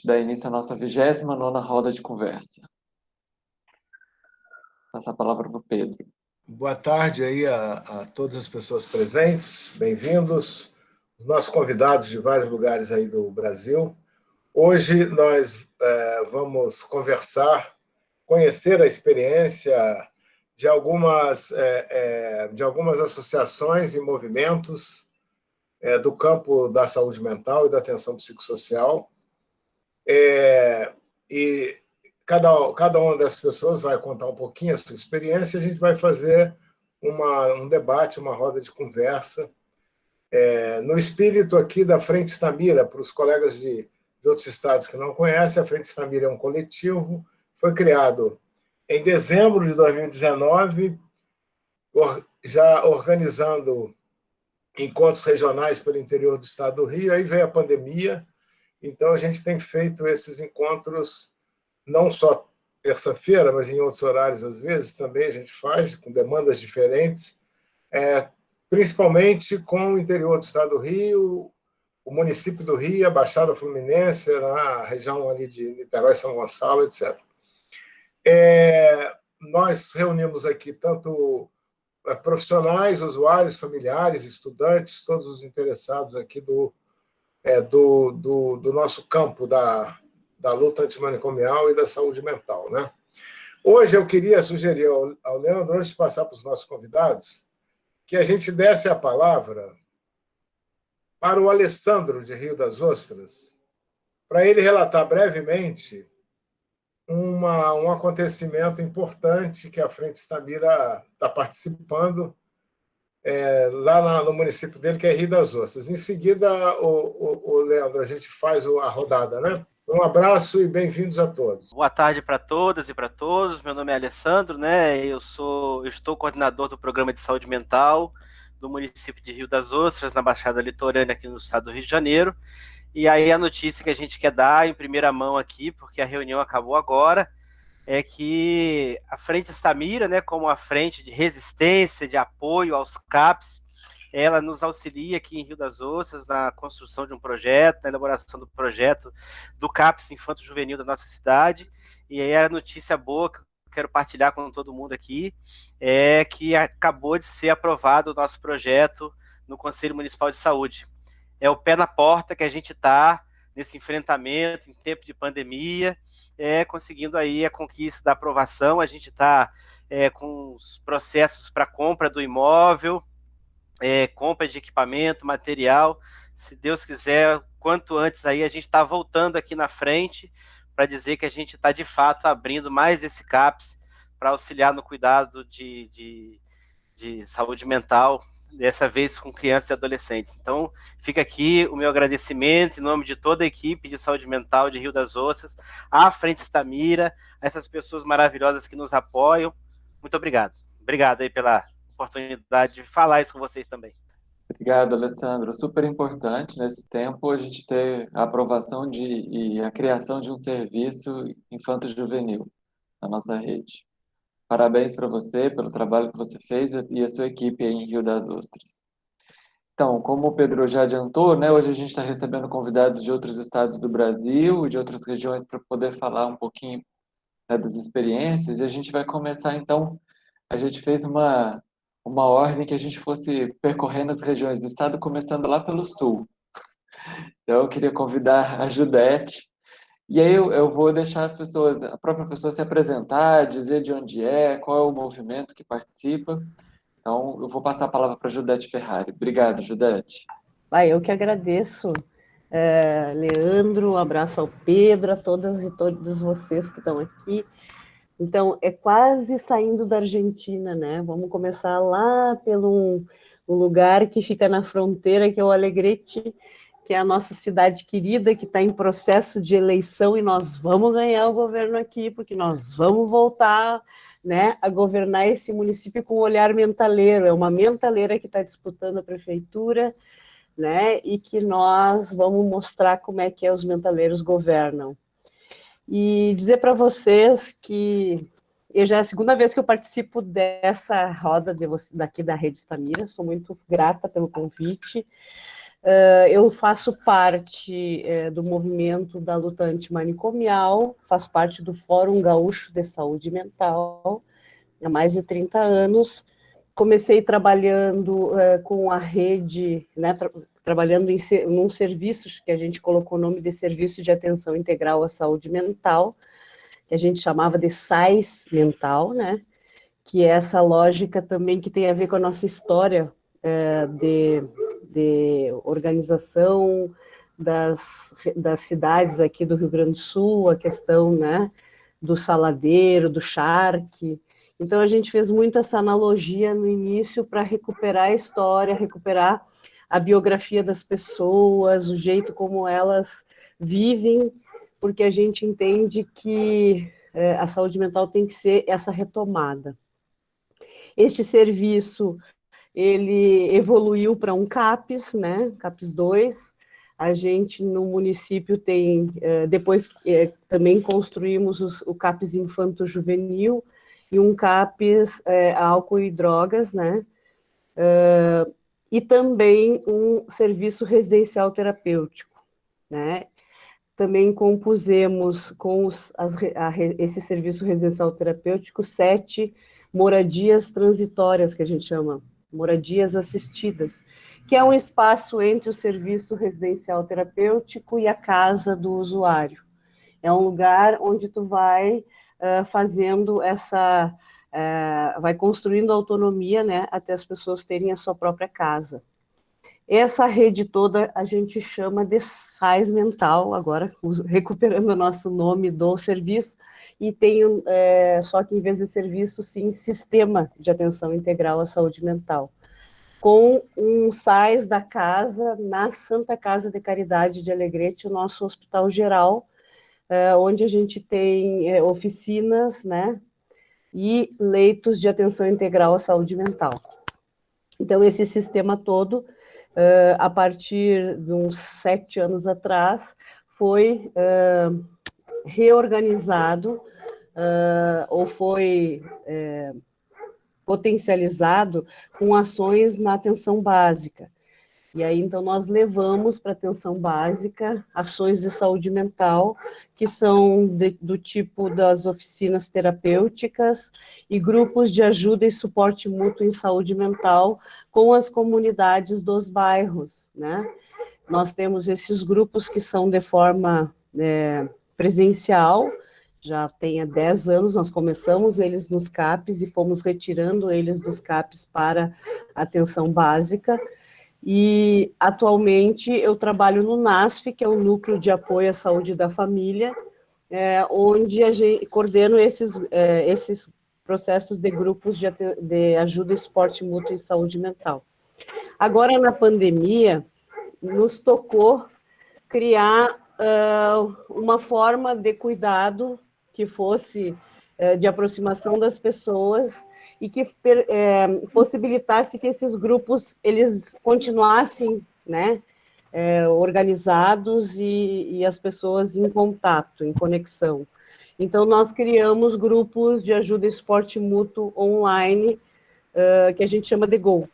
gente dar início à nossa 29ª roda de conversa. Vou passar a palavra para o Pedro. Boa tarde aí a todas as pessoas presentes, bem-vindos, os nossos convidados de vários lugares aí do Brasil. Hoje nós vamos conversar, conhecer a experiência de algumas associações e movimentos do campo da saúde mental e da atenção psicossocial. E cada uma dessas pessoas vai contar um pouquinho a sua experiência, e a gente vai fazer um debate, uma roda de conversa, no espírito aqui da Frente Stamira. Para os colegas de outros estados que não conhecem, a Frente Stamira é um coletivo, foi criado em dezembro de 2019, já organizando encontros regionais pelo interior do estado do Rio. Aí veio a pandemia, então a gente tem feito esses encontros não só terça-feira, mas em outros horários, às vezes, também a gente faz, com demandas diferentes, principalmente com o interior do estado do Rio, o município do Rio, a Baixada Fluminense, na região ali de Niterói, São Gonçalo, etc. Nós reunimos aqui tanto profissionais, usuários, familiares, estudantes, todos os interessados aqui do nosso campo da luta antimanicomial e da saúde mental, né? Hoje eu queria sugerir ao Leandro, antes de passar para os nossos convidados, que a gente desse a palavra para o Alessandro, de Rio das Ostras, para ele relatar brevemente um acontecimento importante que a Frente Stamira está participando lá no município dele, que é Rio das Ostras. Em seguida, o Leandro, a gente faz a rodada, né? Um abraço e bem-vindos a todos. Boa tarde para todas e para todos. Meu nome é Alessandro, né? Eu estou coordenador do Programa de Saúde Mental do município de Rio das Ostras, na Baixada Litorânea, aqui no estado do Rio de Janeiro. E aí a notícia que a gente quer dar em primeira mão aqui, porque a reunião acabou agora, é que a Frente Stamira, né, como a frente de resistência, de apoio aos CAPs, ela nos auxilia aqui em Rio das Ostras na construção de um projeto, na elaboração do projeto do CAPS Infanto Juvenil da nossa cidade. E aí a notícia boa que eu quero partilhar com todo mundo aqui é que acabou de ser aprovado o nosso projeto no Conselho Municipal de Saúde. É o pé na porta que a gente está nesse enfrentamento em tempo de pandemia, conseguindo aí a conquista da aprovação. A gente está com os processos para compra do imóvel, compra de equipamento, material. Se Deus quiser, quanto antes aí a gente está voltando aqui na frente para dizer que a gente está de fato abrindo mais esse CAPS para auxiliar no cuidado de saúde mental, dessa vez com crianças e adolescentes. Então, fica aqui o meu agradecimento em nome de toda a equipe de saúde mental de Rio das Ostras, à Frente Stamira, a essas pessoas maravilhosas que nos apoiam. Muito obrigado. Obrigado aí pela oportunidade de falar isso com vocês também. Obrigado, Alessandro. Super importante nesse tempo a gente ter a aprovação e a criação de um serviço infanto-juvenil na nossa rede. Parabéns para você pelo trabalho que você fez e a sua equipe aí em Rio das Ostras. Então, como o Pedro já adiantou, né, hoje a gente está recebendo convidados de outros estados do Brasil e de outras regiões para poder falar um pouquinho, né, das experiências. E a gente vai começar, então, a gente fez uma ordem que a gente fosse percorrendo as regiões do estado, começando lá pelo sul. Então, eu queria convidar a Judete. E aí eu vou deixar a própria pessoa se apresentar, dizer de onde qual é o movimento que participa. Então, eu vou passar a palavra para a Judete Ferrari. Obrigado, Judete. Eu que agradeço, Leandro, um abraço ao Pedro, a todas e todos vocês que estão aqui. Então, é quase saindo da Argentina, né? Vamos começar lá pelo um lugar que fica na fronteira, que é o Alegrete, que é a nossa cidade querida, que está em processo de eleição, e nós vamos ganhar o governo aqui, porque nós vamos voltar, né, a governar esse município com um olhar mentaleiro. É uma mentaleira que está disputando a prefeitura, né, e que nós vamos mostrar como é que os mentaleiros governam. E dizer para vocês que já é a segunda vez que eu participo dessa roda daqui da Rede Stamira, sou muito grata pelo convite. Eu faço parte do movimento da luta antimanicomial, faço parte do Fórum Gaúcho de Saúde Mental há mais de 30 anos. Comecei trabalhando com a rede, né, trabalhando num serviço que a gente colocou o nome de Serviço de Atenção Integral à Saúde Mental, que a gente chamava de SAIS Mental, né, que é essa lógica também que tem a ver com a nossa história de organização das cidades aqui do Rio Grande do Sul, a questão, né, do saladeiro, do charque. Então, a gente fez muito essa analogia no início para recuperar a história, recuperar a biografia das pessoas, o jeito como elas vivem, porque a gente entende que a saúde mental tem que ser essa retomada. Este serviço, ele evoluiu para um CAPS, né, CAPS 2. A gente, no município, tem, depois também construímos o CAPS Infanto-Juvenil, e um CAPS álcool e drogas, né? E também um serviço residencial terapêutico, né? Também compusemos com esse serviço residencial terapêutico 7 moradias transitórias, que a gente chama, moradias assistidas, que é um espaço entre o serviço residencial terapêutico e a casa do usuário. É um lugar onde tu vai fazendo vai construindo autonomia, né, até as pessoas terem a sua própria casa. Essa rede toda a gente chama de SAIS Mental, agora recuperando o nosso nome do serviço, e tem, só que em vez de serviço, sim, Sistema de Atenção Integral à Saúde Mental, com um SAIS da casa na Santa Casa de Caridade de Alegrete, o nosso hospital geral, onde a gente tem oficinas, né, e leitos de atenção integral à saúde mental. Então, esse sistema todo, a partir de uns 7 anos atrás, foi reorganizado ou foi potencializado com ações na atenção básica. E aí, então, nós levamos para a atenção básica ações de saúde mental, que são do tipo das oficinas terapêuticas e grupos de ajuda e suporte mútuo em saúde mental com as comunidades dos bairros, né? Nós temos esses grupos que são de forma presencial, já tem há 10 anos, nós começamos eles nos CAPs e fomos retirando eles dos CAPs para a atenção básica. E, atualmente, eu trabalho no NASF, que é o Núcleo de Apoio à Saúde da Família, onde a gente coordeno esses processos de grupos de ajuda e suporte mútuo em saúde mental. Agora, na pandemia, nos tocou criar uma forma de cuidado que fosse de aproximação das pessoas e que possibilitasse que esses grupos eles continuassem, né, organizados e as pessoas em contato, em conexão. Então, nós criamos grupos de ajuda e suporte mútuo online, que a gente chama de Go.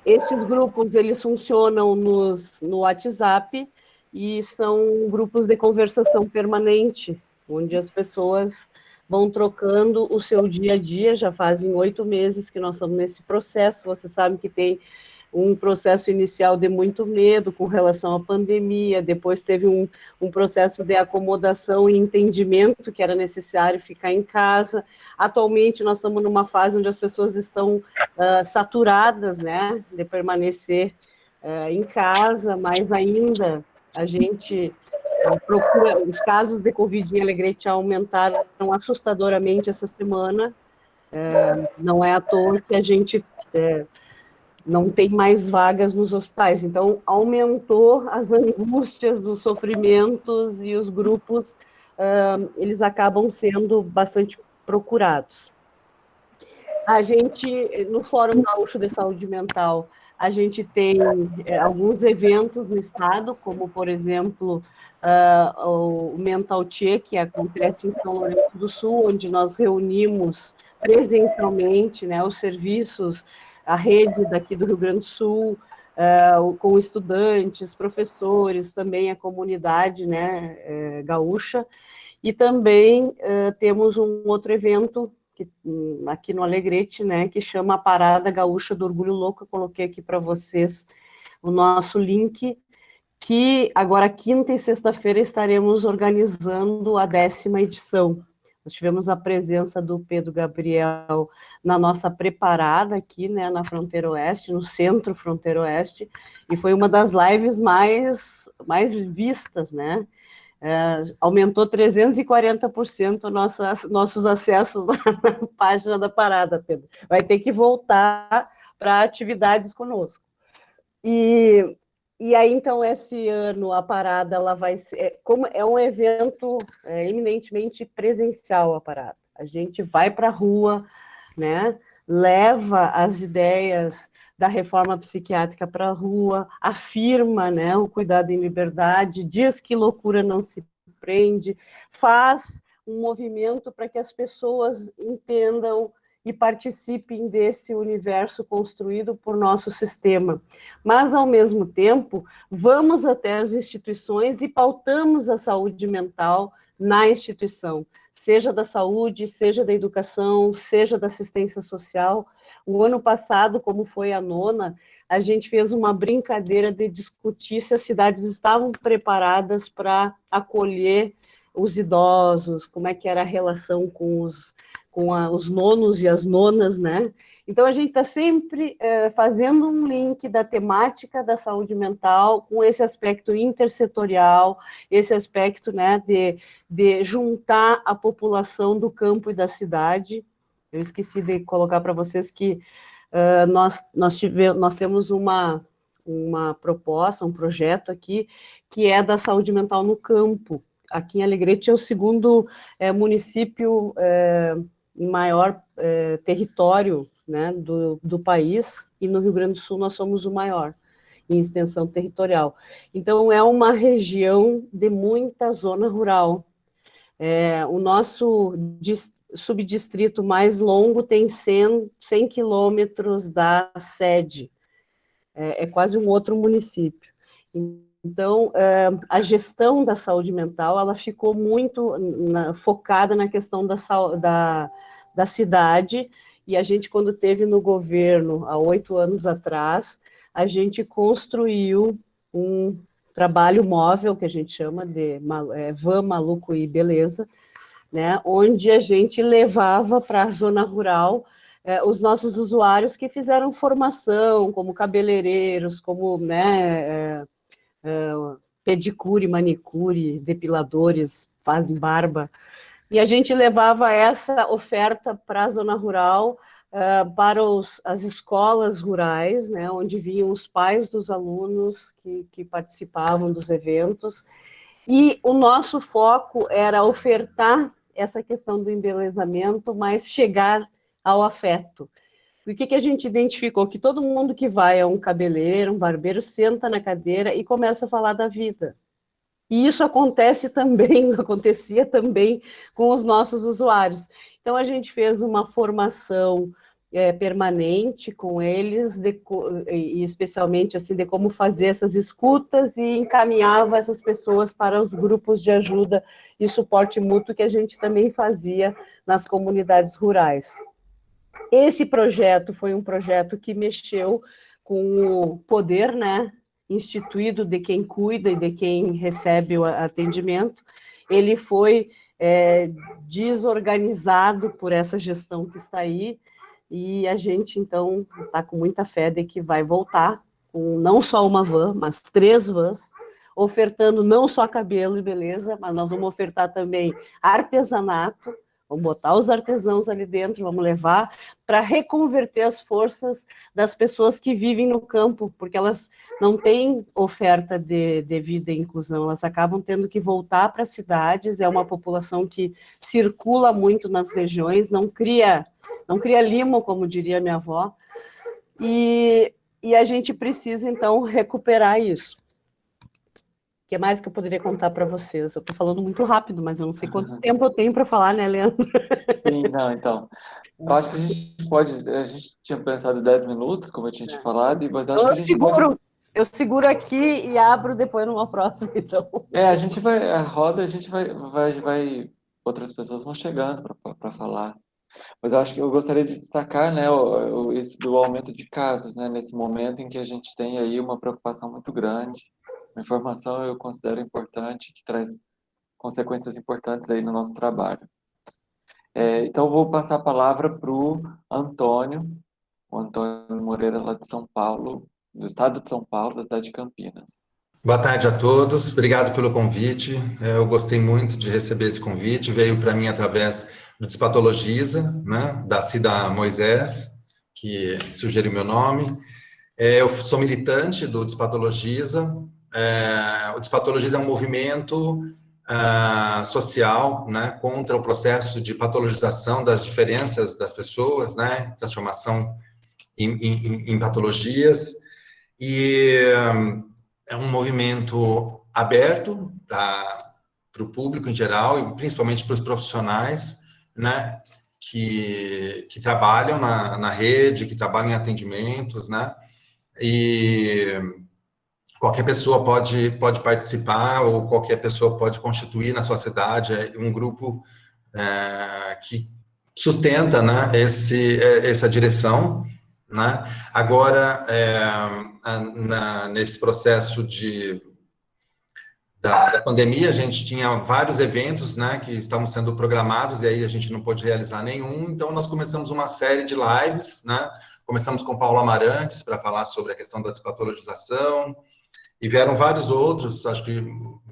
Estes grupos, eles funcionam no WhatsApp e são grupos de conversação permanente, onde as pessoas vão trocando o seu dia a dia. Já fazem 8 meses que nós estamos nesse processo. Você sabe que tem um processo inicial de muito medo com relação à pandemia, depois teve um processo de acomodação e entendimento que era necessário ficar em casa. Atualmente, nós estamos numa fase onde as pessoas estão saturadas, né, de permanecer em casa, mas ainda a gente procura. Os casos de Covid em Alegrete aumentaram assustadoramente essa semana. Não é à toa que a gente não tem mais vagas nos hospitais. Então, aumentou as angústias, os sofrimentos, e os grupos, eles acabam sendo bastante procurados. A gente, no Fórum Gaúcho de Saúde Mental, a gente tem alguns eventos no estado, como, por exemplo, o Mental Tchê, que acontece em São Lourenço do Sul, onde nós reunimos presencialmente, né, os serviços, a rede daqui do Rio Grande do Sul, com estudantes, professores, também a comunidade, né, gaúcha, e também temos um outro evento aqui no Alegrete, né, que chama a Parada Gaúcha do Orgulho Louco. Eu coloquei aqui para vocês o nosso link, que agora quinta e sexta-feira estaremos organizando a 10ª edição. Nós tivemos a presença do Pedro Gabriel na nossa preparada aqui, né, na Fronteira Oeste, no Centro Fronteira Oeste, e foi uma das lives mais vistas, né? Aumentou 340% nossos acessos na página da parada, Pedro. Vai ter que voltar para atividades conosco. E aí, então, esse ano, a parada ela vai ser... Como é um evento eminentemente presencial, a parada. A gente vai para a rua, né? Leva as ideias da reforma psiquiátrica para a rua, afirma, né, o cuidado em liberdade, diz que loucura não se prende, faz um movimento para que as pessoas entendam e participem desse universo construído por nosso sistema. Mas, ao mesmo tempo, vamos até as instituições e pautamos a saúde mental na instituição, seja da saúde, seja da educação, seja da assistência social. O ano passado, como foi a 9ª, a gente fez uma brincadeira de discutir se as cidades estavam preparadas para acolher os idosos, como é que era a relação com os nonos e as nonas, né? Então, a gente está sempre fazendo um link da temática da saúde mental com esse aspecto intersetorial, esse aspecto, né, de juntar a população do campo e da cidade. Eu esqueci de colocar para vocês que nós temos uma proposta, um projeto aqui, que é da saúde mental no campo. Aqui em Alegrete é o segundo município em maior território, né, do país, e no Rio Grande do Sul nós somos o maior em extensão territorial. Então, é uma região de muita zona rural. O nosso subdistrito mais longo tem 100 quilômetros da sede. É quase um outro município. Então, a gestão da saúde mental, ela ficou muito focada na questão da cidade, e a gente, quando teve no governo, há 8 anos atrás, a gente construiu um trabalho móvel, que a gente chama de Van Maluco e Beleza, né, onde a gente levava para a zona rural os nossos usuários que fizeram formação, como cabeleireiros, como, né, pedicure, manicure, depiladores, fazem barba, e a gente levava essa oferta para a zona rural, para as escolas rurais, né, onde vinham os pais dos alunos que participavam dos eventos, e o nosso foco era ofertar essa questão do embelezamento, mas chegar ao afeto. E o que a gente identificou? Que todo mundo que vai a um cabeleireiro, um barbeiro, senta na cadeira e começa a falar da vida. E isso acontecia também com os nossos usuários. Então, a gente fez uma formação permanente com eles, e especialmente assim, de como fazer essas escutas, e encaminhava essas pessoas para os grupos de ajuda e suporte mútuo que a gente também fazia nas comunidades rurais. Esse projeto foi um projeto que mexeu com o poder, né, instituído de quem cuida e de quem recebe o atendimento. Ele foi desorganizado por essa gestão que está aí, e a gente, então, está com muita fé de que vai voltar com não só uma van, mas 3 vans, ofertando não só cabelo e beleza, mas nós vamos ofertar também artesanato. Vamos botar os artesãos ali dentro, vamos levar para reconverter as forças das pessoas que vivem no campo, porque elas não têm oferta de vida e inclusão, elas acabam tendo que voltar para as cidades. É uma população que circula muito nas regiões, não cria limo, como diria minha avó, e a gente precisa, então, recuperar isso. O que mais que eu poderia contar para vocês? Eu estou falando muito rápido, mas eu não sei quanto tempo eu tenho para falar, né, Leandro? Sim, não, então. Eu acho que a gente tinha pensado 10 minutos, como eu tinha te falado, mas acho que a gente pode Eu seguro aqui e abro depois numa próxima, então. A gente vai, a roda, a gente vai, outras pessoas vão chegando para falar. Mas eu acho que eu gostaria de destacar, né, isso do aumento de casos, né, nesse momento em que a gente tem aí uma preocupação muito grande. A informação eu considero importante, que traz consequências importantes aí no nosso trabalho. Então, eu vou passar a palavra para o Antônio Moreira, lá de São Paulo, do estado de São Paulo, da cidade de Campinas. Boa tarde a todos, obrigado pelo convite. Eu gostei muito de receber esse convite, veio para mim através do Despatologiza, né, da Cida Moisés, que sugeriu meu nome. Eu sou militante do Despatologiza. O Despatologiza é um movimento social, né, contra o processo de patologização das diferenças das pessoas, né, transformação em patologias, e é um movimento aberto para o público em geral, e principalmente para os profissionais, né, que trabalham na rede, que trabalham em atendimentos, né, e qualquer pessoa pode participar, ou qualquer pessoa pode constituir na sua cidade um grupo que sustenta, né, essa direção, né. Agora, nesse processo da pandemia, a gente tinha vários eventos, né, que estavam sendo programados, e aí a gente não pôde realizar nenhum, então nós começamos uma série de lives, né, começamos com Paulo Amarantes, para falar sobre a questão da despatologização, e vieram vários outros, acho que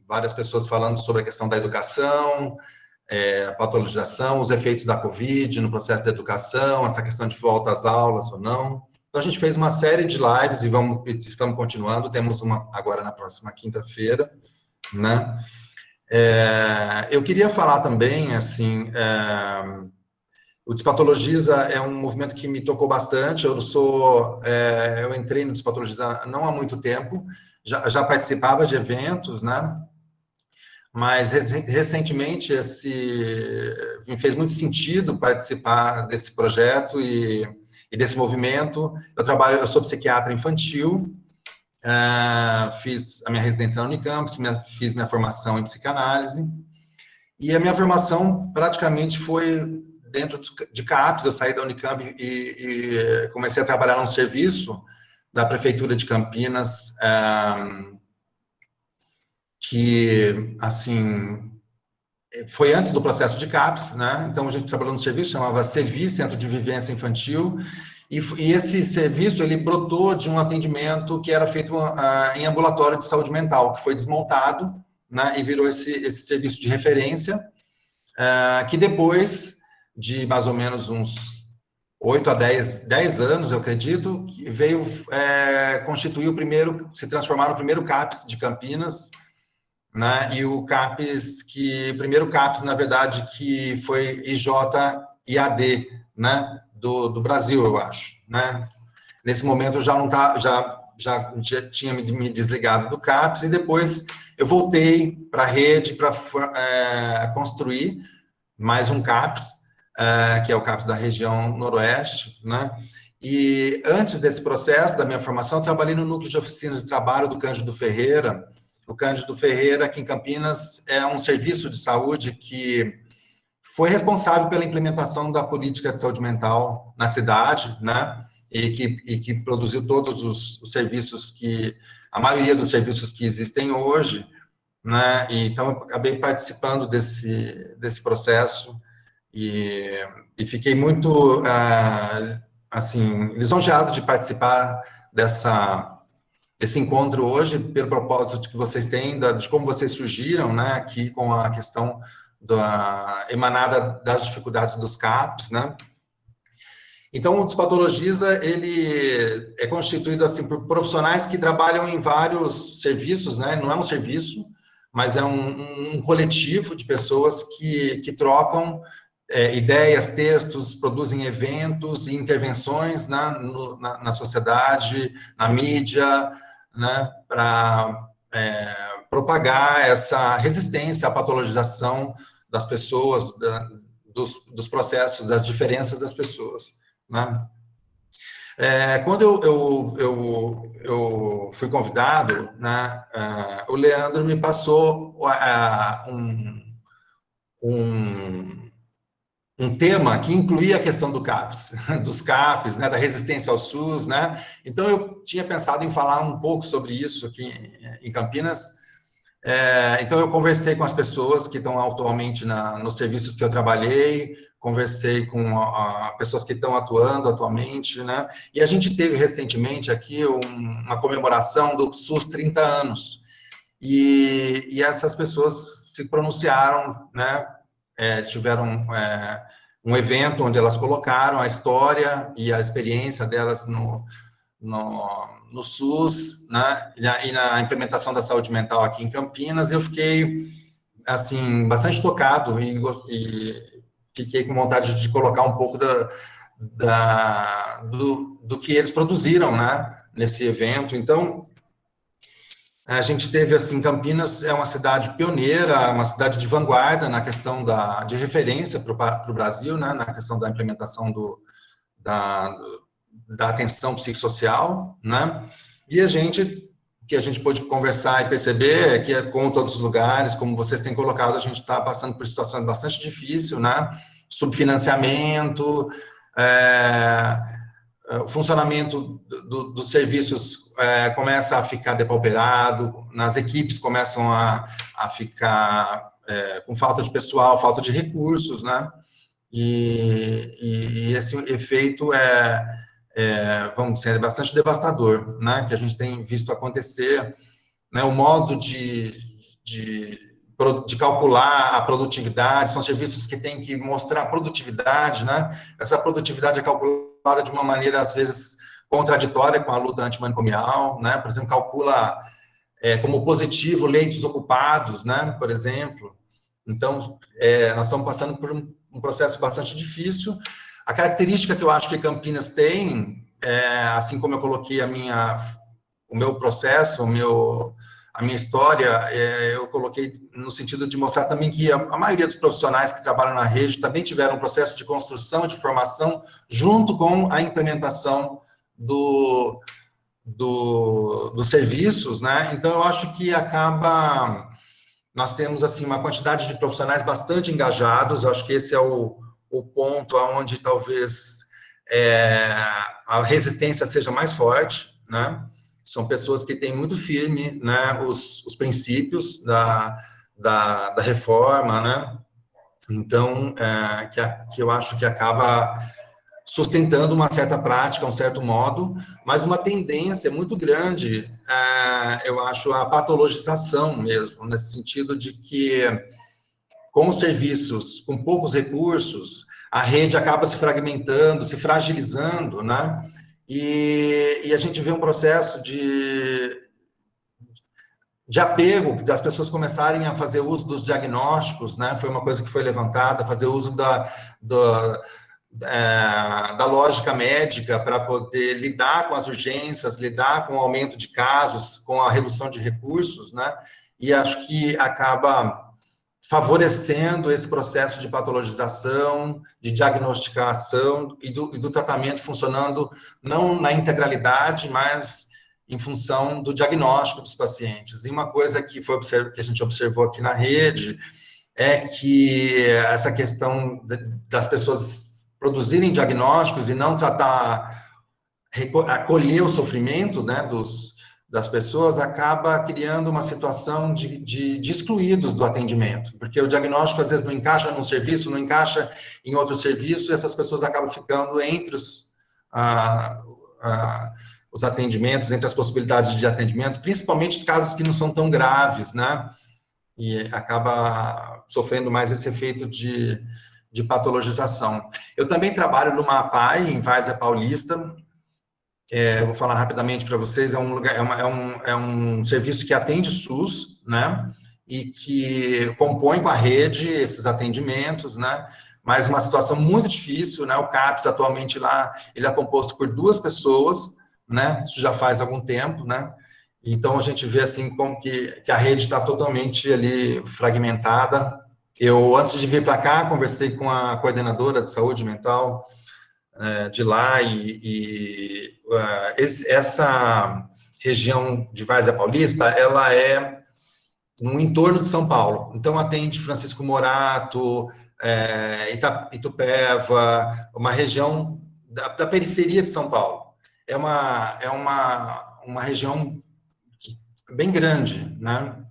várias pessoas falando sobre a questão da educação, a patologização, os efeitos da Covid no processo da educação, essa questão de volta às aulas ou não. Então, a gente fez uma série de lives e estamos continuando, temos uma agora na próxima quinta-feira, né? Eu queria falar também, assim, o Despatologiza é um movimento que me tocou bastante. Eu entrei no Despatologiza não há muito tempo, já participava de eventos, né? Mas recentemente me fez muito sentido participar desse projeto e desse movimento. Eu sou psiquiatra infantil, fiz a minha residência na Unicamp, fiz minha formação em psicanálise, e a minha formação praticamente foi dentro de CAPS. Eu saí da Unicamp e comecei a trabalhar num serviço da Prefeitura de Campinas, que, assim, foi antes do processo de CAPS, né? Então, a gente trabalhou no serviço, chamava CEVI, Centro de Vivência Infantil, e esse serviço, ele brotou de um atendimento que era feito em ambulatório de saúde mental, que foi desmontado, né, e virou esse serviço de referência, que depois de mais ou menos uns 8 a 10 anos, eu acredito, que veio constituir se transformar no primeiro CAPS de Campinas, né, e o primeiro CAPS, na verdade, que foi IJ-IAD, né, do Brasil, eu acho, né. Nesse momento, eu já tinha me desligado do CAPS, e depois eu voltei para a rede para construir mais um CAPS, que é o CAPS da região noroeste, né. E antes desse processo da minha formação, eu trabalhei no núcleo de oficinas de trabalho do Cândido Ferreira. O Cândido Ferreira, aqui em Campinas, é um serviço de saúde que foi responsável pela implementação da política de saúde mental na cidade, né? E que produziu todos os serviços a maioria dos serviços que existem hoje, né? E, então, eu acabei participando desse processo e fiquei muito, assim, lisonjeado de participar desse encontro hoje, pelo propósito que vocês têm, de como vocês surgiram, né, aqui com a questão emanada das dificuldades dos CAPs, né. Então, o Despatologiza, ele é constituído, assim, por profissionais que trabalham em vários serviços, né, não é um serviço, mas é um coletivo de pessoas que trocam ideias, textos, produzem eventos e intervenções, né, na sociedade, na mídia, né, para propagar essa resistência à patologização das pessoas, dos processos, das diferenças das pessoas, né. Quando eu fui convidado, né, o Leandro me passou um tema que incluía a questão do CAPS, dos CAPs, né, da resistência ao SUS, né? Então, eu tinha pensado em falar um pouco sobre isso aqui em Campinas. Então, eu conversei com as pessoas que estão atualmente nos serviços que eu trabalhei, conversei com pessoas que estão atuando atualmente, né? E a gente teve recentemente aqui uma comemoração do SUS 30 anos. E essas pessoas se pronunciaram, né? Tiveram um evento onde elas colocaram a história e a experiência delas no SUS, né, e na implementação da saúde mental aqui em Campinas. Eu fiquei, assim, bastante tocado e fiquei com vontade de colocar um pouco do que eles produziram, né, nesse evento. Então, a gente teve, assim, Campinas é uma cidade pioneira, uma cidade de vanguarda na questão de referência para o Brasil, né, na questão da implementação da atenção psicossocial, né, e que a gente pôde conversar e perceber é que, como todos os lugares, como vocês têm colocado, a gente está passando por situações bastante difíceis, né, subfinanciamento, o funcionamento dos serviços começa a ficar depauperado, as equipes começam a ficar com falta de pessoal, falta de recursos, né? E esse efeito vamos dizer, bastante devastador, né? Que a gente tem visto acontecer, né? O modo de calcular a produtividade, são serviços que têm que mostrar produtividade, né? Essa produtividade é calculada de uma maneira, às vezes, contraditória com a luta antimanicomial, né? Por exemplo, calcula como positivo leitos ocupados, né? Por exemplo. Então, nós estamos passando por um processo bastante difícil. A característica que eu acho que Campinas tem, assim como eu coloquei o meu processo, a minha história, eu coloquei no sentido de mostrar também que a maioria dos profissionais que trabalham na rede também tiveram um processo de construção, de formação, junto com a implementação dos serviços, né? Então, eu acho que nós temos, assim, uma quantidade de profissionais bastante engajados. Eu acho que esse é o ponto onde talvez a resistência seja mais forte, né? São pessoas que têm muito firme, né, os princípios da reforma, né? Então, que eu acho que acaba sustentando uma certa prática, um certo modo, mas uma tendência muito grande, eu acho, a patologização mesmo, nesse sentido de que, com os serviços com poucos recursos, a rede acaba se fragmentando, se fragilizando, né? E a gente vê um processo de apego, das pessoas começarem a fazer uso dos diagnósticos, né? Foi uma coisa que foi levantada, fazer uso da lógica médica para poder lidar com as urgências, lidar com o aumento de casos, com a redução de recursos, né? E acho que acaba favorecendo esse processo de patologização, de diagnosticação e do tratamento funcionando não na integralidade, mas em função do diagnóstico dos pacientes. E uma coisa que a gente observou aqui na rede é que essa questão das pessoas produzirem diagnósticos e não acolher o sofrimento, né, das pessoas, acaba criando uma situação de excluídos do atendimento, porque o diagnóstico, às vezes, não encaixa num serviço, não encaixa em outro serviço, e essas pessoas acabam ficando entre os atendimentos, entre as possibilidades de atendimento, principalmente os casos que não são tão graves, né, e acaba sofrendo mais esse efeito de patologização. Eu também trabalho no MAPAI, em Várzea Paulista. Eu vou falar rapidamente para vocês, é um serviço que atende SUS, né, e que compõe com a rede esses atendimentos, né, mas uma situação muito difícil, né, o CAPS atualmente lá, ele é composto por 2 pessoas, né, isso já faz algum tempo, né, então a gente vê, assim, como que a rede está totalmente ali fragmentada. Eu, antes de vir para cá, conversei com a coordenadora de saúde mental de lá, essa região de Várzea Paulista, ela é no entorno de São Paulo. Então, atende Francisco Morato, Itupeva, uma região da periferia de São Paulo. É uma região bem grande, né?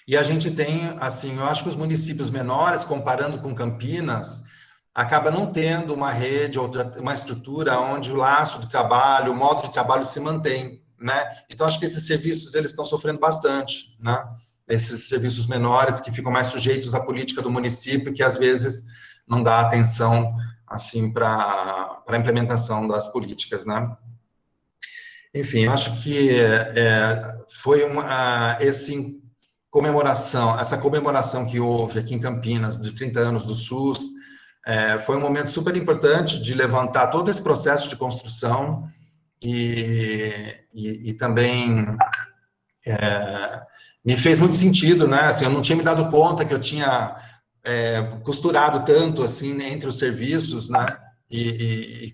E a gente tem, assim, eu acho que os municípios menores, comparando com Campinas, acaba não tendo uma rede ou uma estrutura onde o laço de trabalho, o modo de trabalho se mantém, né? Então, acho que esses serviços, eles estão sofrendo bastante, né? Esses serviços menores que ficam mais sujeitos à política do município, que às vezes não dá atenção, assim, para a implementação das políticas, né? Enfim, acho que foi essa comemoração que houve aqui em Campinas, de 30 anos do SUS, foi um momento super importante de levantar todo esse processo de construção e também me fez muito sentido, né? Assim, eu não tinha me dado conta que eu tinha costurado tanto assim entre os serviços, né? E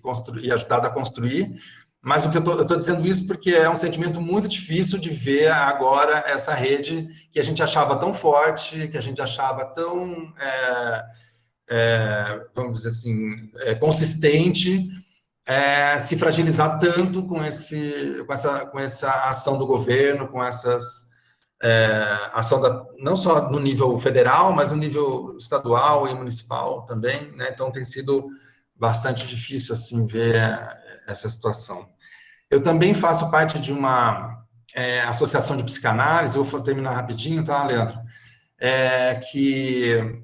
ajudado a construir. Mas o que eu estou dizendo isso porque é um sentimento muito difícil de ver agora essa rede que a gente achava tão forte, que a gente achava tão, vamos dizer assim, consistente, se fragilizar tanto com essa ação do governo, com essas ação não só no nível federal, mas no nível estadual e municipal também, né? Então tem sido bastante difícil assim ver essa situação. Eu também faço parte de uma associação de psicanálise, vou terminar rapidinho, tá, Leandro? Que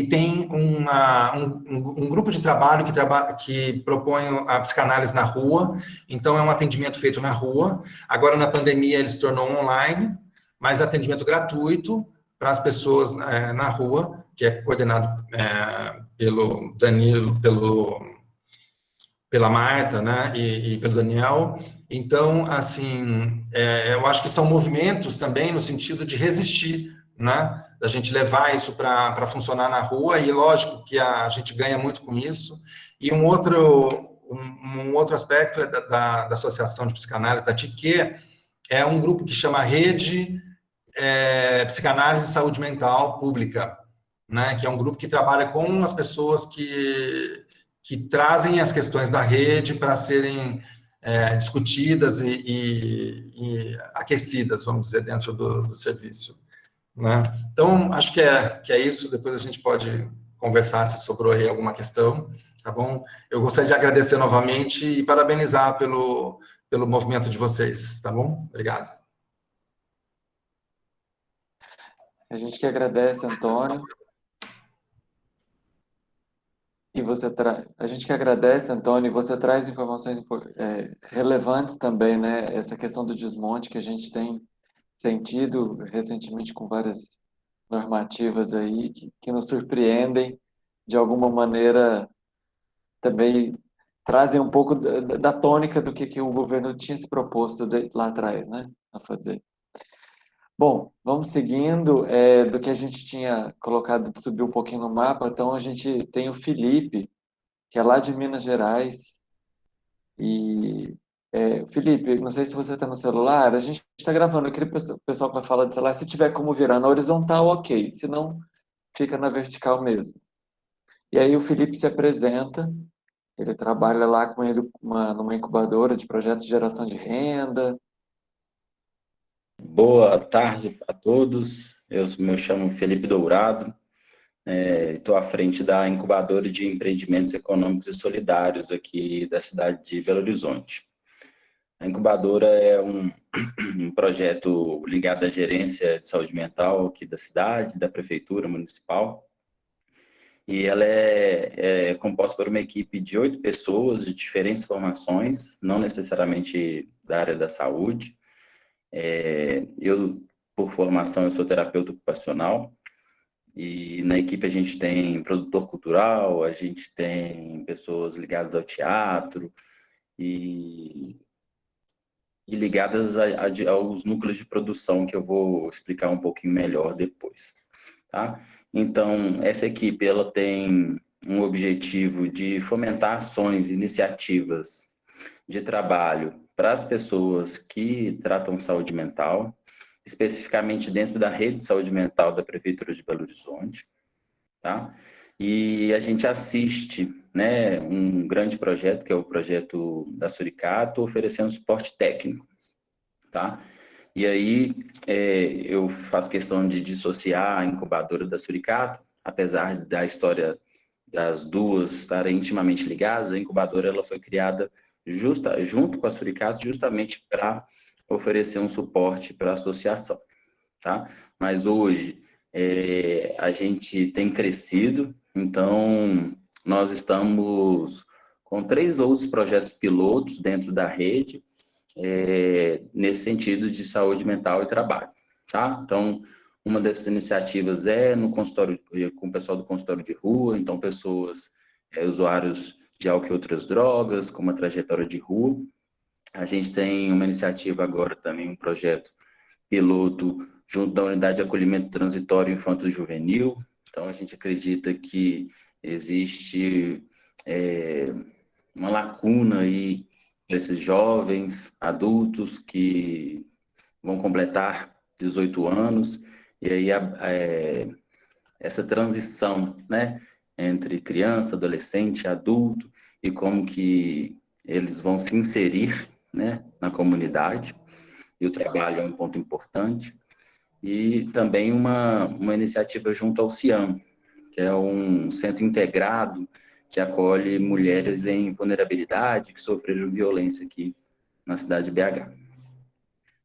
tem um grupo de trabalho que propõe a psicanálise na rua, então é um atendimento feito na rua. Agora, na pandemia, ele se tornou online, mas atendimento gratuito para as pessoas na rua, que é coordenado pelo Danilo, pela Marta, né, e pelo Daniel. Então, assim, eu acho que são movimentos também no sentido de resistir, né, da gente levar isso para funcionar na rua, e lógico que a gente ganha muito com isso. E um outro aspecto da Associação de Psicanálise, da TIQ, é um grupo que chama Rede Psicanálise e Saúde Mental Pública, né, que é um grupo que trabalha com as pessoas que trazem as questões da rede para serem discutidas e aquecidas, vamos dizer, dentro do serviço, né? Então, acho que é isso. Depois a gente pode conversar se sobrou aí alguma questão, tá bom? Eu gostaria de agradecer novamente e parabenizar pelo movimento de vocês, tá bom? Obrigado. A gente que agradece, Antônio. E a gente que agradece, Antônio, e você traz informações relevantes também, né? Essa questão do desmonte que a gente tem sentido recentemente com várias normativas aí que nos surpreendem, de alguma maneira também trazem um pouco da tônica do que o governo tinha se proposto lá atrás, né? A fazer. Bom, vamos seguindo do que a gente tinha colocado de subir um pouquinho no mapa. Então, a gente tem o Felipe, que é lá de Minas Gerais. E, Felipe, não sei se você está no celular, a gente está gravando. Aquele pessoal que vai falar de celular, se tiver como virar na horizontal, ok. Se não, fica na vertical mesmo. E aí o Felipe se apresenta, ele trabalha lá com ele numa incubadora de projetos de geração de renda. Boa tarde a todos, eu me chamo Felipe Dourado, estou à frente da incubadora de empreendimentos econômicos e solidários aqui da cidade de Belo Horizonte. A incubadora é um projeto ligado à gerência de saúde mental aqui da cidade, da prefeitura municipal, e ela é composta por uma equipe de 8 pessoas de diferentes formações, não necessariamente da área da saúde. Eu, por formação, eu sou terapeuta ocupacional, e na equipe a gente tem produtor cultural, a gente tem pessoas ligadas ao teatro e ligadas aos núcleos de produção, que eu vou explicar um pouquinho melhor depois, tá? Então, essa equipe, ela tem um objetivo de fomentar ações, iniciativas de trabalho para as pessoas que tratam saúde mental, especificamente dentro da rede de saúde mental da Prefeitura de Belo Horizonte, tá? E a gente assiste, né, um grande projeto, que é o projeto da Suricato, oferecendo suporte técnico, tá? E aí eu faço questão de dissociar a incubadora da Suricato, apesar da história das duas estarem intimamente ligadas. A incubadora ela foi criada junto com a Suricato justamente para oferecer um suporte para a associação, tá? Mas hoje a gente tem crescido, então nós estamos com 3 outros projetos pilotos dentro da rede, nesse sentido de saúde mental e trabalho, tá? Então, uma dessas iniciativas é no consultório, com o pessoal do consultório de rua, então pessoas, usuários de álcool e outras drogas, com uma trajetória de rua. A gente tem uma iniciativa agora também, um projeto piloto junto da Unidade de Acolhimento Transitório Infanto-Juvenil. Então, a gente acredita que existe uma lacuna aí para esses jovens, adultos que vão completar 18 anos, e aí essa transição, né, entre criança, adolescente, adulto, e como que eles vão se inserir, né, na comunidade, e o trabalho é um ponto importante, e também uma iniciativa junto ao CIAM, que é um centro integrado que acolhe mulheres em vulnerabilidade que sofreram violência aqui na cidade de BH.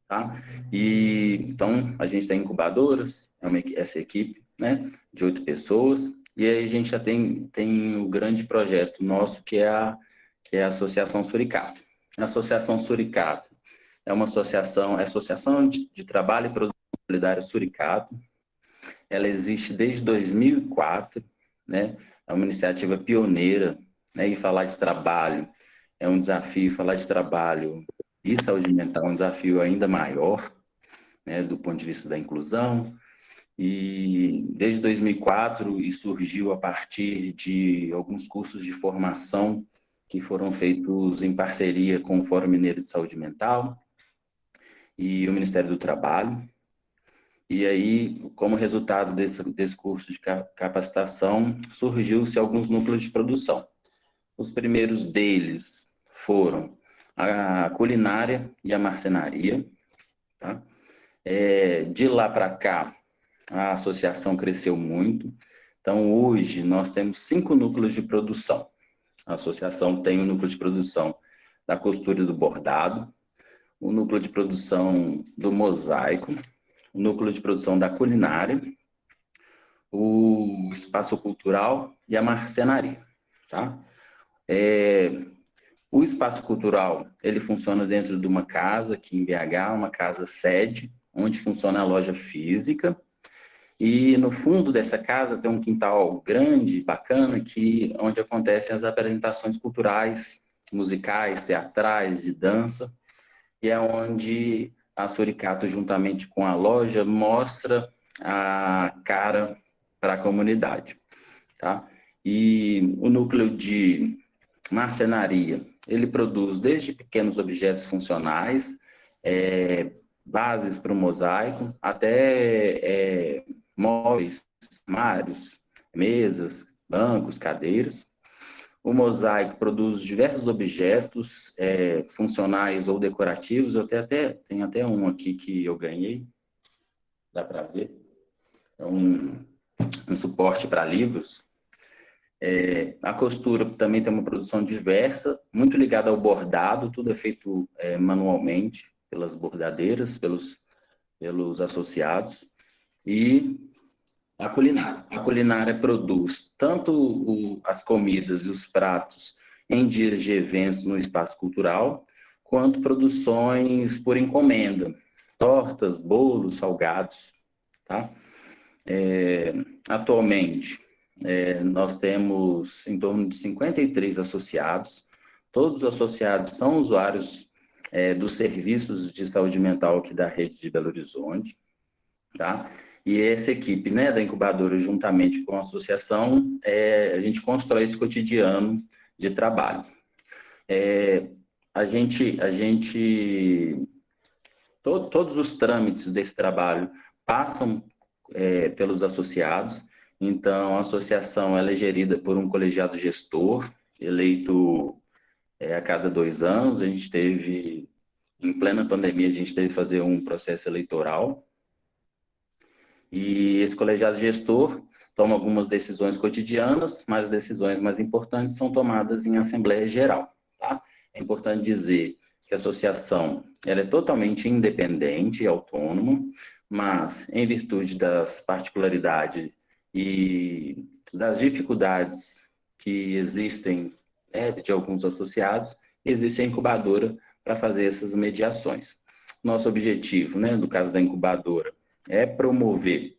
Tá? E então a gente tem incubadoras, essa equipe, né, de 8 pessoas, e aí a gente já tem o grande projeto nosso que é a Associação Suricato. A Associação Suricato é uma associação, Associação de Trabalho e Produção Solidária Suricato. Ela existe desde 2004, né? É uma iniciativa pioneira, né? E falar de trabalho é um desafio, falar de trabalho e saúde mental é um desafio ainda maior, né? Do ponto de vista da inclusão. E desde 2004 isso surgiu a partir de alguns cursos de formação que foram feitos em parceria com o Fórum Mineiro de Saúde Mental e o Ministério do Trabalho. E aí, como resultado desse curso de capacitação, surgiu-se alguns núcleos de produção. Os primeiros deles foram a culinária e a marcenaria. Tá? De lá para cá, a associação cresceu muito. Então, hoje, nós temos 5 núcleos de produção. A associação tem o núcleo de produção da costura e do bordado, o núcleo de produção do mosaico, o núcleo de produção da culinária, o espaço cultural e a marcenaria, tá? O espaço cultural, ele funciona dentro de uma casa aqui em BH, uma casa sede, onde funciona a loja física, e no fundo dessa casa tem um quintal grande, bacana, onde acontecem as apresentações culturais, musicais, teatrais, de dança, e é onde a Suricato, juntamente com a loja, mostra a cara para a comunidade, tá? E o núcleo de marcenaria, ele produz desde pequenos objetos funcionais, bases para o mosaico, até móveis, armários, mesas, bancos, cadeiras. O mosaico produz diversos objetos funcionais ou decorativos. Eu tenho até um aqui que eu ganhei, dá para ver. É um suporte para livros. A costura também tem uma produção diversa, muito ligada ao bordado, tudo é feito manualmente pelas bordadeiras, pelos associados. E a culinária produz tanto as comidas e os pratos em dias de eventos no espaço cultural, quanto produções por encomenda, tortas, bolos, salgados, tá? Atualmente, nós temos em torno de 53 associados. Todos os associados são usuários dos serviços de saúde mental aqui da rede de Belo Horizonte. tá? E essa equipe, né, da incubadora, juntamente com a associação, a gente constrói esse cotidiano de trabalho. Todos os trâmites desse trabalho passam pelos associados. Então, a associação ela é gerida por um colegiado gestor, eleito a cada 2 anos. A gente teve, em plena pandemia, a gente teve que fazer um processo eleitoral. E esse colegiado gestor toma algumas decisões cotidianas, mas as decisões mais importantes são tomadas em Assembleia Geral. Tá? É importante dizer que a associação ela é totalmente independente e autônoma, mas em virtude das particularidades e das dificuldades que existem de alguns associados, existe a incubadora para fazer essas mediações. Nosso objetivo, né, no caso da incubadora, é promover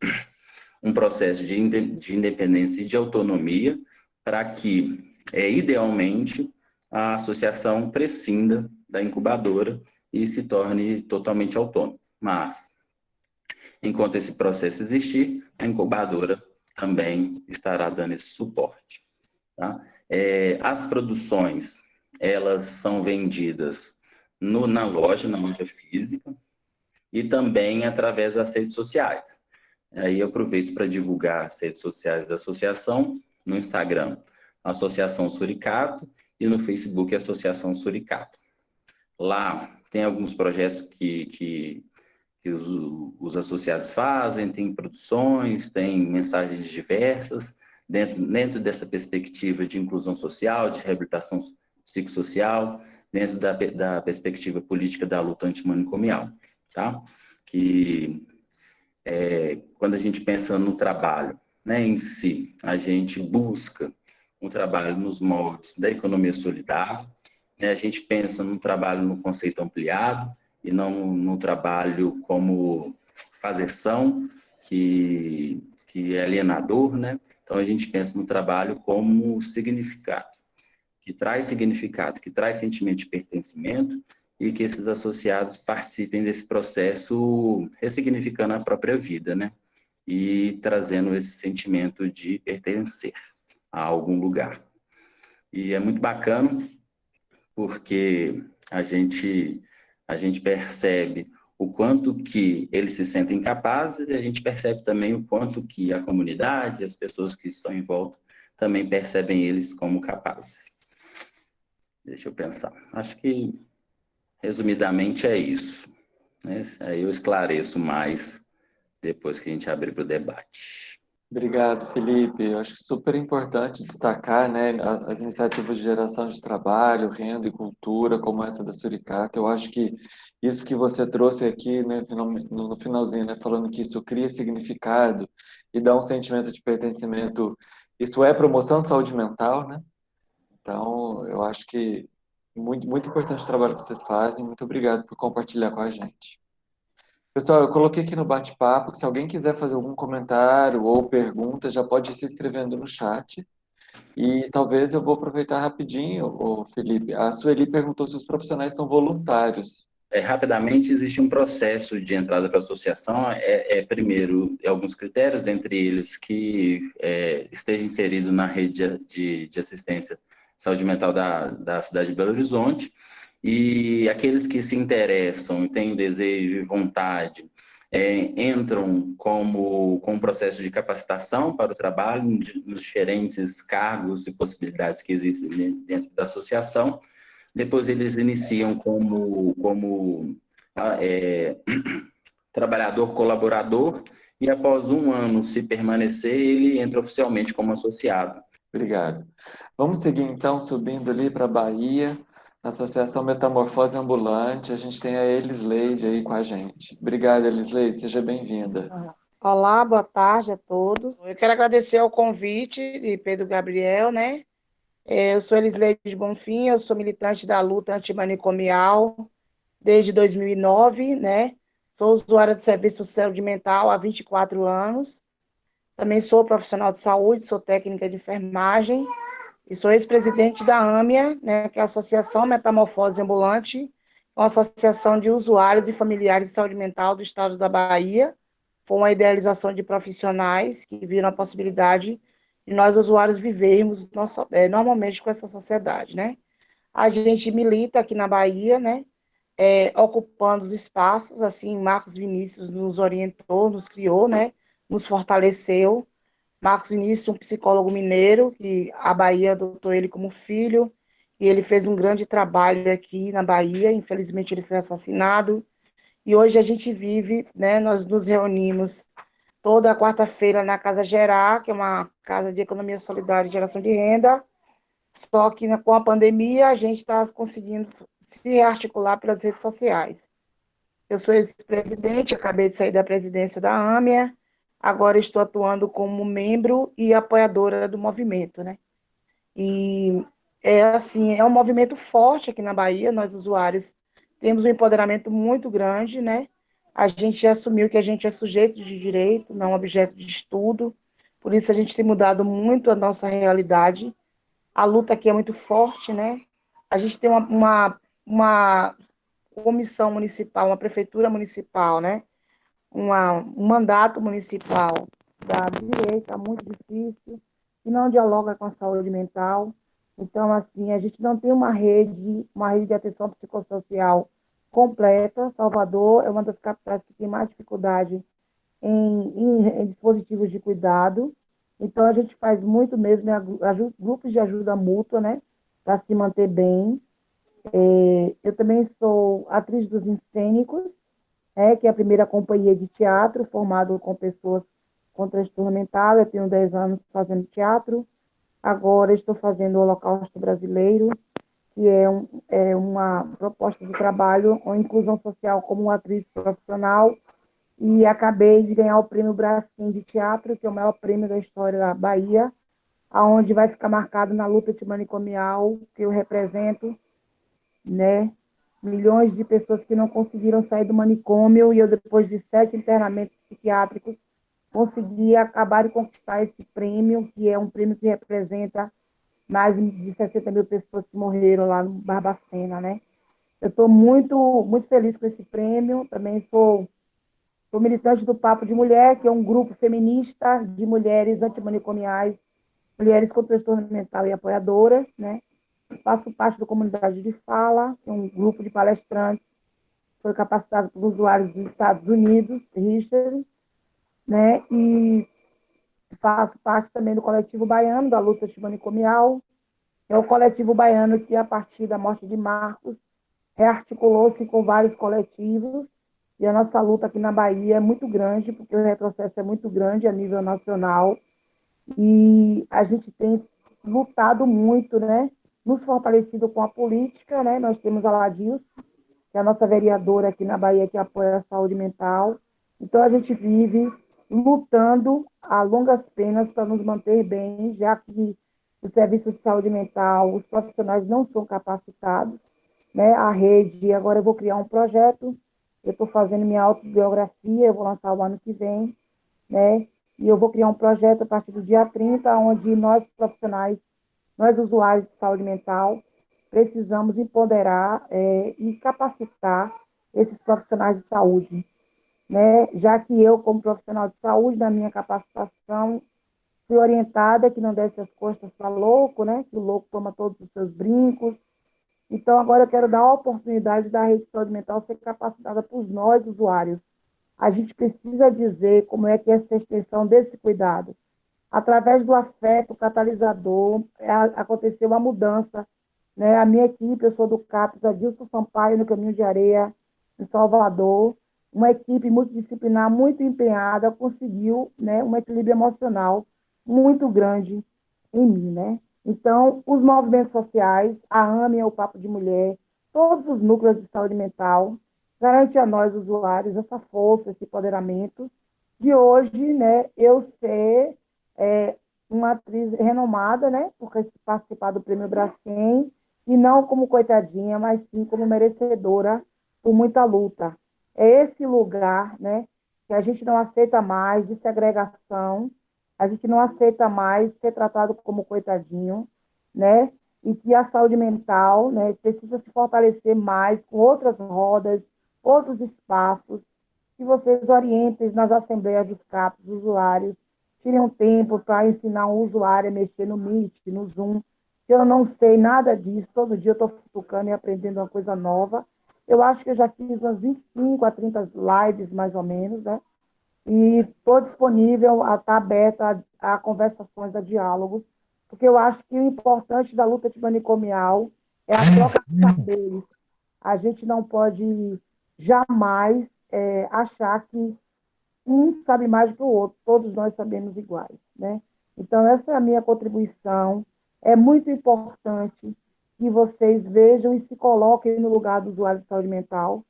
um processo de independência e de autonomia para que, idealmente, a associação prescinda da incubadora e se torne totalmente autônoma. Mas, enquanto esse processo existir, a incubadora também estará dando esse suporte. Tá? As produções, elas são vendidas na loja física, e também através das redes sociais. Aí eu aproveito para divulgar as redes sociais da associação, no Instagram, Associação Suricato, e no Facebook, Associação Suricato. Lá tem alguns projetos que os associados fazem, tem produções, tem mensagens diversas, dentro dessa perspectiva de inclusão social, de reabilitação psicossocial, dentro da perspectiva política da luta antimanicomial. Tá? Que quando a gente pensa no trabalho, né, em si, a gente busca um trabalho nos moldes da economia solidária, né, a gente pensa no trabalho no conceito ampliado e não no trabalho como fazeção, que é alienador, né? Então a gente pensa no trabalho como significado, que traz sentimento de pertencimento, e que esses associados participem desse processo ressignificando a própria vida, né? E trazendo esse sentimento de pertencer a algum lugar. E é muito bacana, porque a gente percebe o quanto que eles se sentem capazes, e a gente percebe também o quanto que a comunidade, as pessoas que estão em volta, também percebem eles como capazes. Deixa eu pensar. Acho que resumidamente é isso, né? Aí eu esclareço mais depois que a gente abrir para o debate. Obrigado, Felipe. Eu acho que super importante destacar, né, as iniciativas de geração de trabalho, renda e cultura, como essa da Suricato. Eu acho que isso que você trouxe aqui, né, no finalzinho, né, falando que isso cria significado e dá um sentimento de pertencimento, isso é promoção de saúde mental, né? Então, eu acho que muito, muito importante o trabalho que vocês fazem. Muito obrigado por compartilhar com a gente. Pessoal, eu coloquei aqui no bate-papo que se alguém quiser fazer algum comentário ou pergunta, já pode ir se inscrevendo no chat. E talvez eu vou aproveitar rapidinho, ô Felipe. A Sueli perguntou se os profissionais são voluntários. Rapidamente, existe um processo de entrada para a associação. Primeiro, alguns critérios, dentre eles que esteja inserido na rede de assistência saúde mental da cidade de Belo Horizonte, e aqueles que se interessam e têm o desejo e vontade entram com um processo de capacitação para o trabalho nos diferentes cargos e possibilidades que existem dentro da associação. Depois eles iniciam como trabalhador colaborador, e após 1 ano, se permanecer, ele entra oficialmente como associado. Obrigado. Vamos seguir, então, subindo ali para a Bahia, na Associação Metamorfose Ambulante. A gente tem a Elisleide aí com a gente. Obrigado, Elisleide. Seja bem-vinda. Olá, boa tarde a todos. Eu quero agradecer ao convite de Pedro Gabriel, né? Eu sou Elisleide Bonfim, eu sou militante da luta antimanicomial desde 2009, né? Sou usuária de serviço de saúde mental há 24 anos. Também sou profissional de saúde, sou técnica de enfermagem e sou ex-presidente da AMIA, né, que é a Associação Metamorfose Ambulante, uma associação de usuários e familiares de saúde mental do estado da Bahia. foi uma idealização de profissionais que viram a possibilidade de nós, usuários, vivermos normalmente com essa sociedade, né? A gente milita aqui na Bahia, né? Ocupando os espaços, assim, Marcos Vinícius nos orientou, nos criou, né? Nos fortaleceu. Marcos Vinícius, um psicólogo mineiro, que a Bahia adotou ele como filho, e ele fez um grande trabalho aqui na Bahia, infelizmente ele foi assassinado, e hoje a gente vive, né, nós nos reunimos toda quarta-feira na Casa Gerar, que é uma casa de economia solidária e geração de renda, só que com a pandemia a gente está conseguindo se rearticular pelas redes sociais. Eu sou ex-presidente, acabei de sair da presidência da AMEA, agora estou atuando como membro e apoiadora do movimento, né? E é um movimento forte aqui na Bahia, nós usuários temos um empoderamento muito grande, né? A gente já assumiu que a gente é sujeito de direito, não objeto de estudo, por isso a gente tem mudado muito a nossa realidade. A luta aqui é muito forte, né? A gente tem uma comissão municipal, uma prefeitura municipal, né? Um mandato municipal da direita muito difícil, que não dialoga com a saúde mental. Então, assim, a gente não tem uma rede de atenção psicossocial completa. Salvador é uma das capitais que tem mais dificuldade em dispositivos de cuidado. Então, a gente faz muito mesmo grupos de ajuda mútua, né, para se manter bem. Eu também sou atriz dos Encênicos, que é a primeira companhia de teatro formada com pessoas com transtorno mental. Eu tenho 10 anos fazendo teatro. Agora estou fazendo o Holocausto Brasileiro, que é uma proposta de trabalho com inclusão social como atriz profissional, e acabei de ganhar o prêmio Braskem de Teatro, que é o maior prêmio da história da Bahia, aonde vai ficar marcado na luta antimanicomial, que eu represento, né? Milhões de pessoas que não conseguiram sair do manicômio, e eu, depois de 7 internamentos psiquiátricos, consegui acabar de conquistar esse prêmio, que é um prêmio que representa mais de 60 mil pessoas que morreram lá no Barbacena, né? Eu estou muito, muito feliz com esse prêmio. Também sou militante do Papo de Mulher, que é um grupo feminista de mulheres antimanicomiais, mulheres com transtorno mental e apoiadoras, né? Faço parte da comunidade de fala, que é um grupo de palestrantes, foi capacitado por usuários dos Estados Unidos, Richard, né? E faço parte também do coletivo baiano da luta antimanicomial. É o coletivo baiano que, a partir da morte de Marcos, rearticulou-se com vários coletivos, e a nossa luta aqui na Bahia é muito grande, porque o retrocesso é muito grande a nível nacional, e a gente tem lutado muito, né? Nos fortalecido com a política, né? Nós temos a Ladilce, que é a nossa vereadora aqui na Bahia, que apoia a saúde mental. Então, a gente vive lutando a longas penas para nos manter bem, já que o serviço de saúde mental, os profissionais não são capacitados, né? A rede, agora eu vou criar um projeto, eu estou fazendo minha autobiografia, eu vou lançar o ano que vem, né? E eu vou criar um projeto a partir do dia 30, onde nós profissionais, nós usuários de saúde mental, precisamos empoderar e capacitar esses profissionais de saúde, né? Já que eu, como profissional de saúde, na minha capacitação, fui orientada que não desse as costas para louco, né? Que o louco toma todos os seus brincos. Então, agora eu quero dar a oportunidade da rede de saúde mental ser capacitada por nós, usuários. A gente precisa dizer como é que é essa extensão desse cuidado. Através do afeto catalisador, aconteceu uma mudança, né? A minha equipe, eu sou do CAPS, Adilson Sampaio, no Caminho de Areia, em Salvador, uma equipe multidisciplinar, muito empenhada, conseguiu, né, um equilíbrio emocional muito grande em mim, né? Então, os movimentos sociais, a AME, o Papo de Mulher, todos os núcleos de saúde mental, garante a nós, usuários, essa força, esse empoderamento de hoje, né, eu ser uma atriz renomada, né, por participar do Prêmio Braskem, e não como coitadinha, mas sim como merecedora por muita luta. É esse lugar, né, que a gente não aceita mais de segregação, a gente não aceita mais ser tratado como coitadinho, né, e que a saúde mental, né, precisa se fortalecer mais com outras rodas, outros espaços, que vocês orientem nas assembleias dos CAPs, dos usuários, tirem um tempo para ensinar um usuário a mexer no Meet, no Zoom, que eu não sei nada disso, todo dia eu estou futucando e aprendendo uma coisa nova. Eu acho que eu já fiz umas 25 a 30 lives, mais ou menos, né? E estou disponível a estar aberta a conversações, a diálogos, porque eu acho que o importante da luta antimanicomial é a troca de saberes. A gente não pode jamais achar que um sabe mais do que o outro, todos nós sabemos iguais, né? Então, essa é a minha contribuição. É muito importante que vocês vejam e se coloquem no lugar do usuário de saúde mental,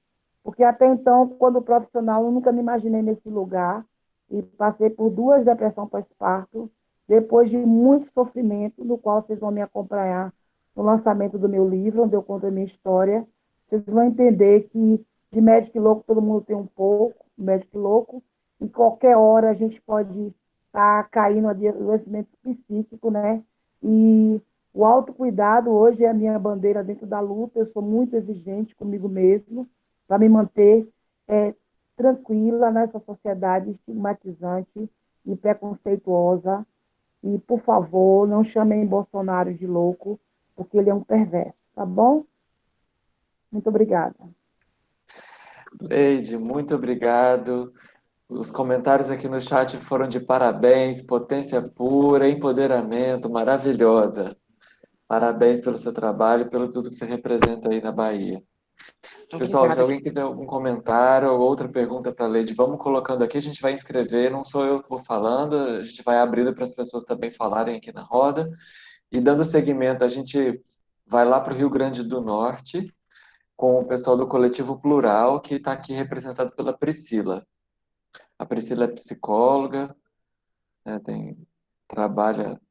porque até então, quando profissional, eu nunca me imaginei nesse lugar e passei por 2 depressões pós-parto, depois de muito sofrimento, no qual vocês vão me acompanhar no lançamento do meu livro, onde eu conto a minha história. Vocês vão entender que de médico louco todo mundo tem um pouco, médico louco, em qualquer hora a gente pode estar caindo no adoecimento psíquico, né? E o autocuidado hoje é a minha bandeira dentro da luta. Eu sou muito exigente comigo mesmo para me manter tranquila nessa sociedade estigmatizante e preconceituosa. E, por favor, não chamem Bolsonaro de louco, porque ele é um perverso, tá bom? Muito obrigada. Leide, muito obrigado. Os comentários aqui no chat foram de parabéns, potência pura, empoderamento, maravilhosa. Parabéns pelo seu trabalho, pelo tudo que você representa aí na Bahia. Pessoal, se Obrigada. alguém quiser algum comentário ou outra pergunta para a Leide, vamos colocando aqui, a gente vai inscrever, não sou eu que vou falando, a gente vai abrindo para as pessoas também falarem aqui na roda. E dando seguimento, a gente vai lá para o Rio Grande do Norte, com o pessoal do Coletivo Plural, que está aqui representado pela Priscila. A Priscila é psicóloga, né, trabalha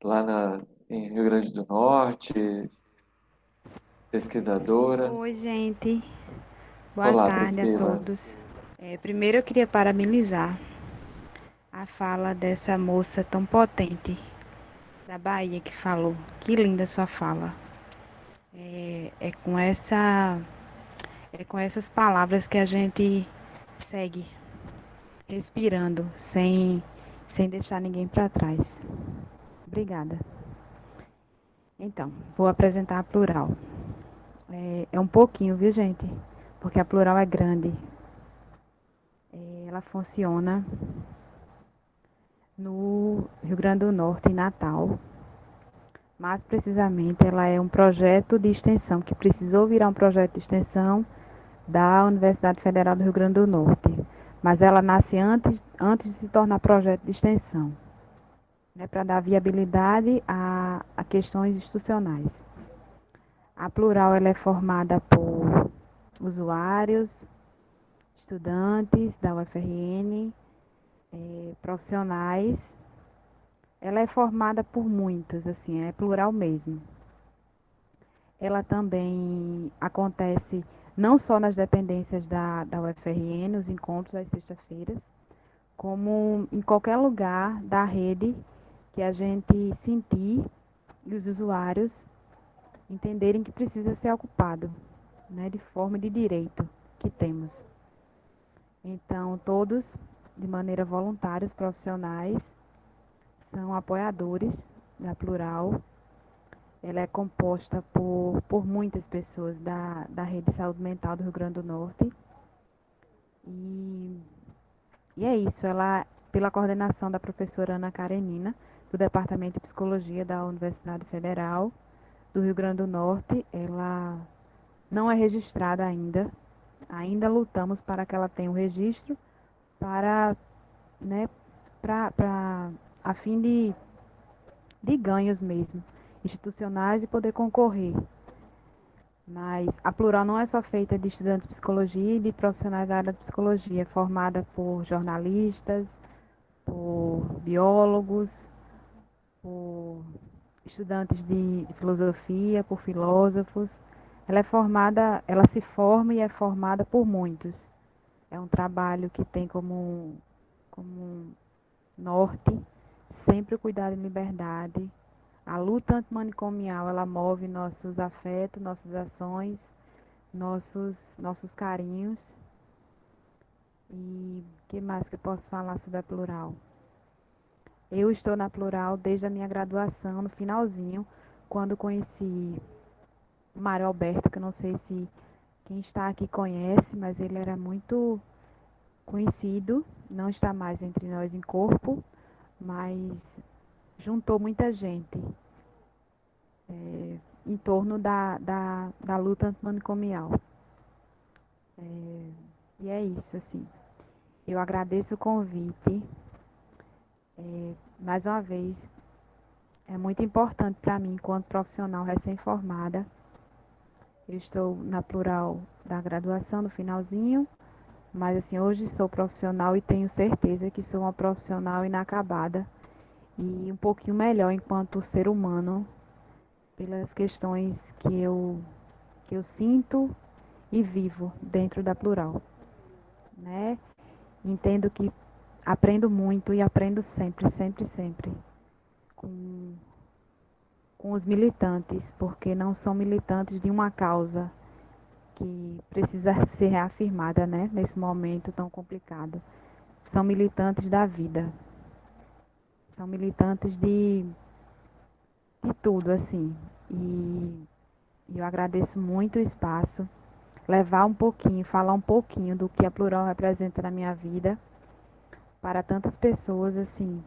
lá em Rio Grande do Norte, pesquisadora. Oi, gente. Boa Olá, tarde a Priscila. todos. Primeiro eu queria parabenizar a fala dessa moça tão potente da Bahia que falou. Que linda sua fala. É com essas palavras que a gente segue respirando, sem deixar ninguém para trás. Obrigada. Então, vou apresentar a Plural. É um pouquinho, viu, gente? Porque a Plural é grande. Ela funciona no Rio Grande do Norte, em Natal. Mais precisamente, ela é um projeto de extensão que precisou virar um projeto de extensão da Universidade Federal do Rio Grande do Norte. Mas ela nasce antes de se tornar projeto de extensão, né, para dar viabilidade a questões institucionais. A Plural ela é formada por usuários, estudantes da UFRN, profissionais. Ela é formada por muitas, assim, é plural mesmo. Ela também acontece não só nas dependências da UFRN, os encontros às sextas-feiras, como em qualquer lugar da rede que a gente sentir e os usuários entenderem que precisa ser ocupado, né, de forma de direito que temos. Então, todos, de maneira voluntária, os profissionais, são apoiadores da Plural. Ela é composta por muitas pessoas da Rede de Saúde Mental do Rio Grande do Norte. E é isso, ela, pela coordenação da professora Ana Karenina, do Departamento de Psicologia da Universidade Federal do Rio Grande do Norte, ela não é registrada ainda. Ainda lutamos para que ela tenha um registro para, né, a fim de ganhos mesmo, institucionais e poder concorrer. Mas a Plural não é só feita de estudantes de psicologia e de profissionais da área de psicologia, é formada por jornalistas, por biólogos, por estudantes de filosofia, por filósofos. Ela se forma e é formada por muitos. É um trabalho que tem como norte sempre o cuidado em liberdade. A luta antimanicomial, ela move nossos afetos, nossas ações, nossos carinhos. E o que mais que eu posso falar sobre a Plural? Eu estou na Plural desde a minha graduação, no finalzinho, quando conheci o Mário Alberto, que eu não sei se quem está aqui conhece, mas ele era muito conhecido, não está mais entre nós em corpo, mas juntou muita gente em torno da luta antimanicomial. E é isso, assim. Eu agradeço o convite. Mais uma vez, é muito importante para mim, enquanto profissional recém-formada. Eu estou na Plural da graduação, no finalzinho, mas assim, hoje sou profissional e tenho certeza que sou uma profissional inacabada e um pouquinho melhor enquanto ser humano, pelas questões que eu sinto e vivo dentro da Plural, né? Entendo que aprendo muito e aprendo sempre, sempre, sempre com os militantes, porque não são militantes de uma causa que precisa ser reafirmada, né, nesse momento tão complicado. São militantes da vida, são militantes de tudo, assim. E eu agradeço muito o espaço, levar um pouquinho, falar um pouquinho do que a Plural representa na minha vida para tantas pessoas, assim.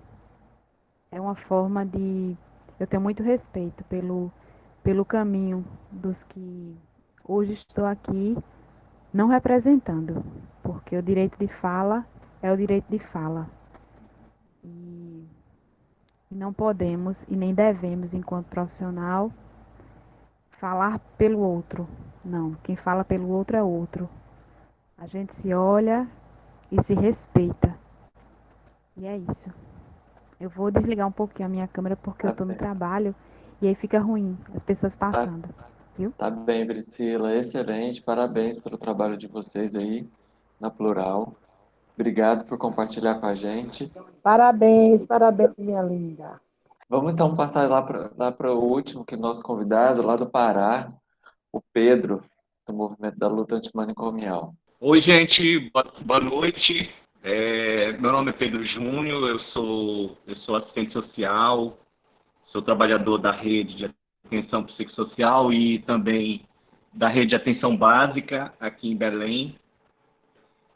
É uma forma de... Eu tenho muito respeito pelo caminho dos que hoje estou aqui não representando, porque o direito de fala é o direito de fala. E não podemos e nem devemos, enquanto profissional, falar pelo outro. Não, quem fala pelo outro é outro. A gente se olha e se respeita. E é isso. Eu vou desligar um pouquinho a minha câmera porque eu Tá estou no bem. trabalho e aí fica ruim as pessoas passando. Viu? Tá bem, Priscila. Excelente. Parabéns pelo trabalho de vocês aí na Plural. Obrigado por compartilhar com a gente. Parabéns, parabéns, minha linda. Vamos então passar lá para o último, que é o nosso convidado, lá do Pará, o Pedro, do movimento da luta antimanicomial. Oi, gente, boa noite. Meu nome é Pedro Júnior, eu sou assistente social, sou trabalhador da rede de atenção psicossocial e também da rede de atenção básica aqui em Belém.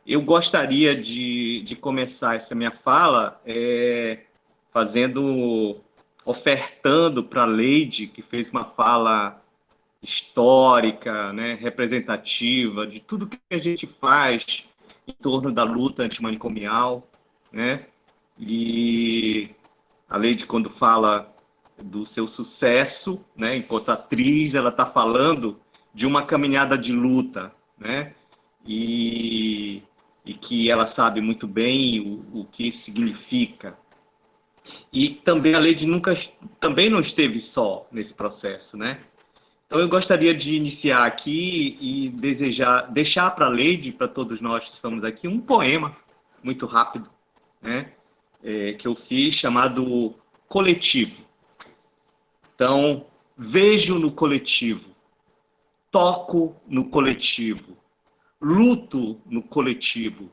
Eu gostaria de começar essa minha fala ofertando para a Leide, que fez uma fala histórica, né, representativa de tudo que a gente faz em torno da luta antimanicomial, né? E a Leide, quando fala do seu sucesso, né, enquanto atriz, ela está falando de uma caminhada de luta, né? E que ela sabe muito bem o que isso significa. E também a Leide também não esteve só nesse processo, né? Então, eu gostaria de iniciar aqui e deixar para a Leide, para todos nós que estamos aqui, um poema muito rápido, né, que eu fiz, chamado Coletivo. Então, vejo no coletivo, toco no coletivo, luto no coletivo,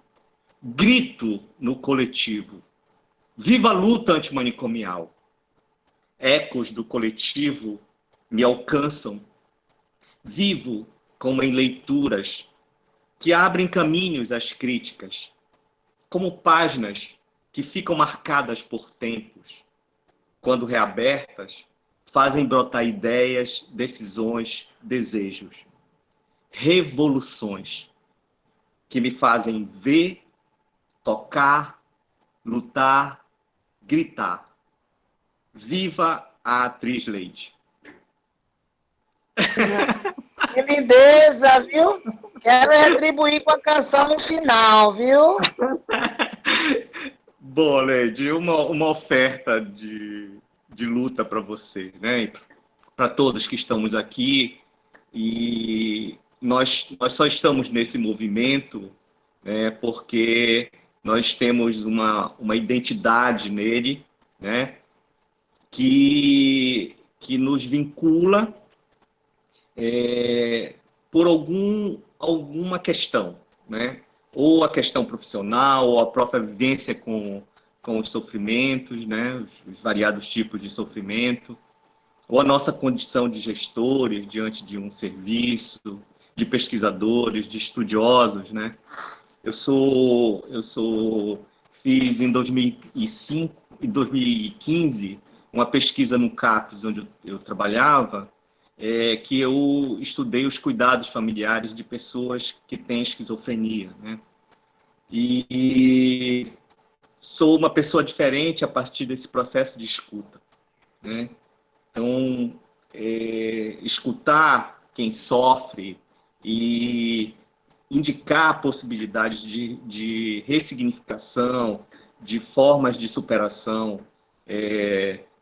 grito no coletivo. Viva a luta antimanicomial! Ecos do coletivo me alcançam. Vivo como em leituras que abrem caminhos às críticas, como páginas que ficam marcadas por tempos. Quando reabertas, fazem brotar ideias, decisões, desejos. Revoluções que me fazem ver, tocar, lutar, gritar. Viva a atriz Leide! Que lindeza, viu? Quero retribuir com a canção no final, viu? Bom, Leide, uma oferta de luta para você, né? Para todos que estamos aqui. E nós só estamos nesse movimento, né, porque nós temos uma identidade nele, né, que nos vincula por alguma questão, né? ou a questão profissional, ou a própria vivência com os sofrimentos, né, os variados tipos de sofrimento, ou a nossa condição de gestores diante de um serviço, de pesquisadores, de estudiosos, né? Fiz em 2005 e 2015 uma pesquisa no CAPES, onde eu trabalhava, que eu estudei os cuidados familiares de pessoas que têm esquizofrenia, né? E sou uma pessoa diferente a partir desse processo de escuta, né? Então, escutar quem sofre e indicar possibilidades de ressignificação, de formas de superação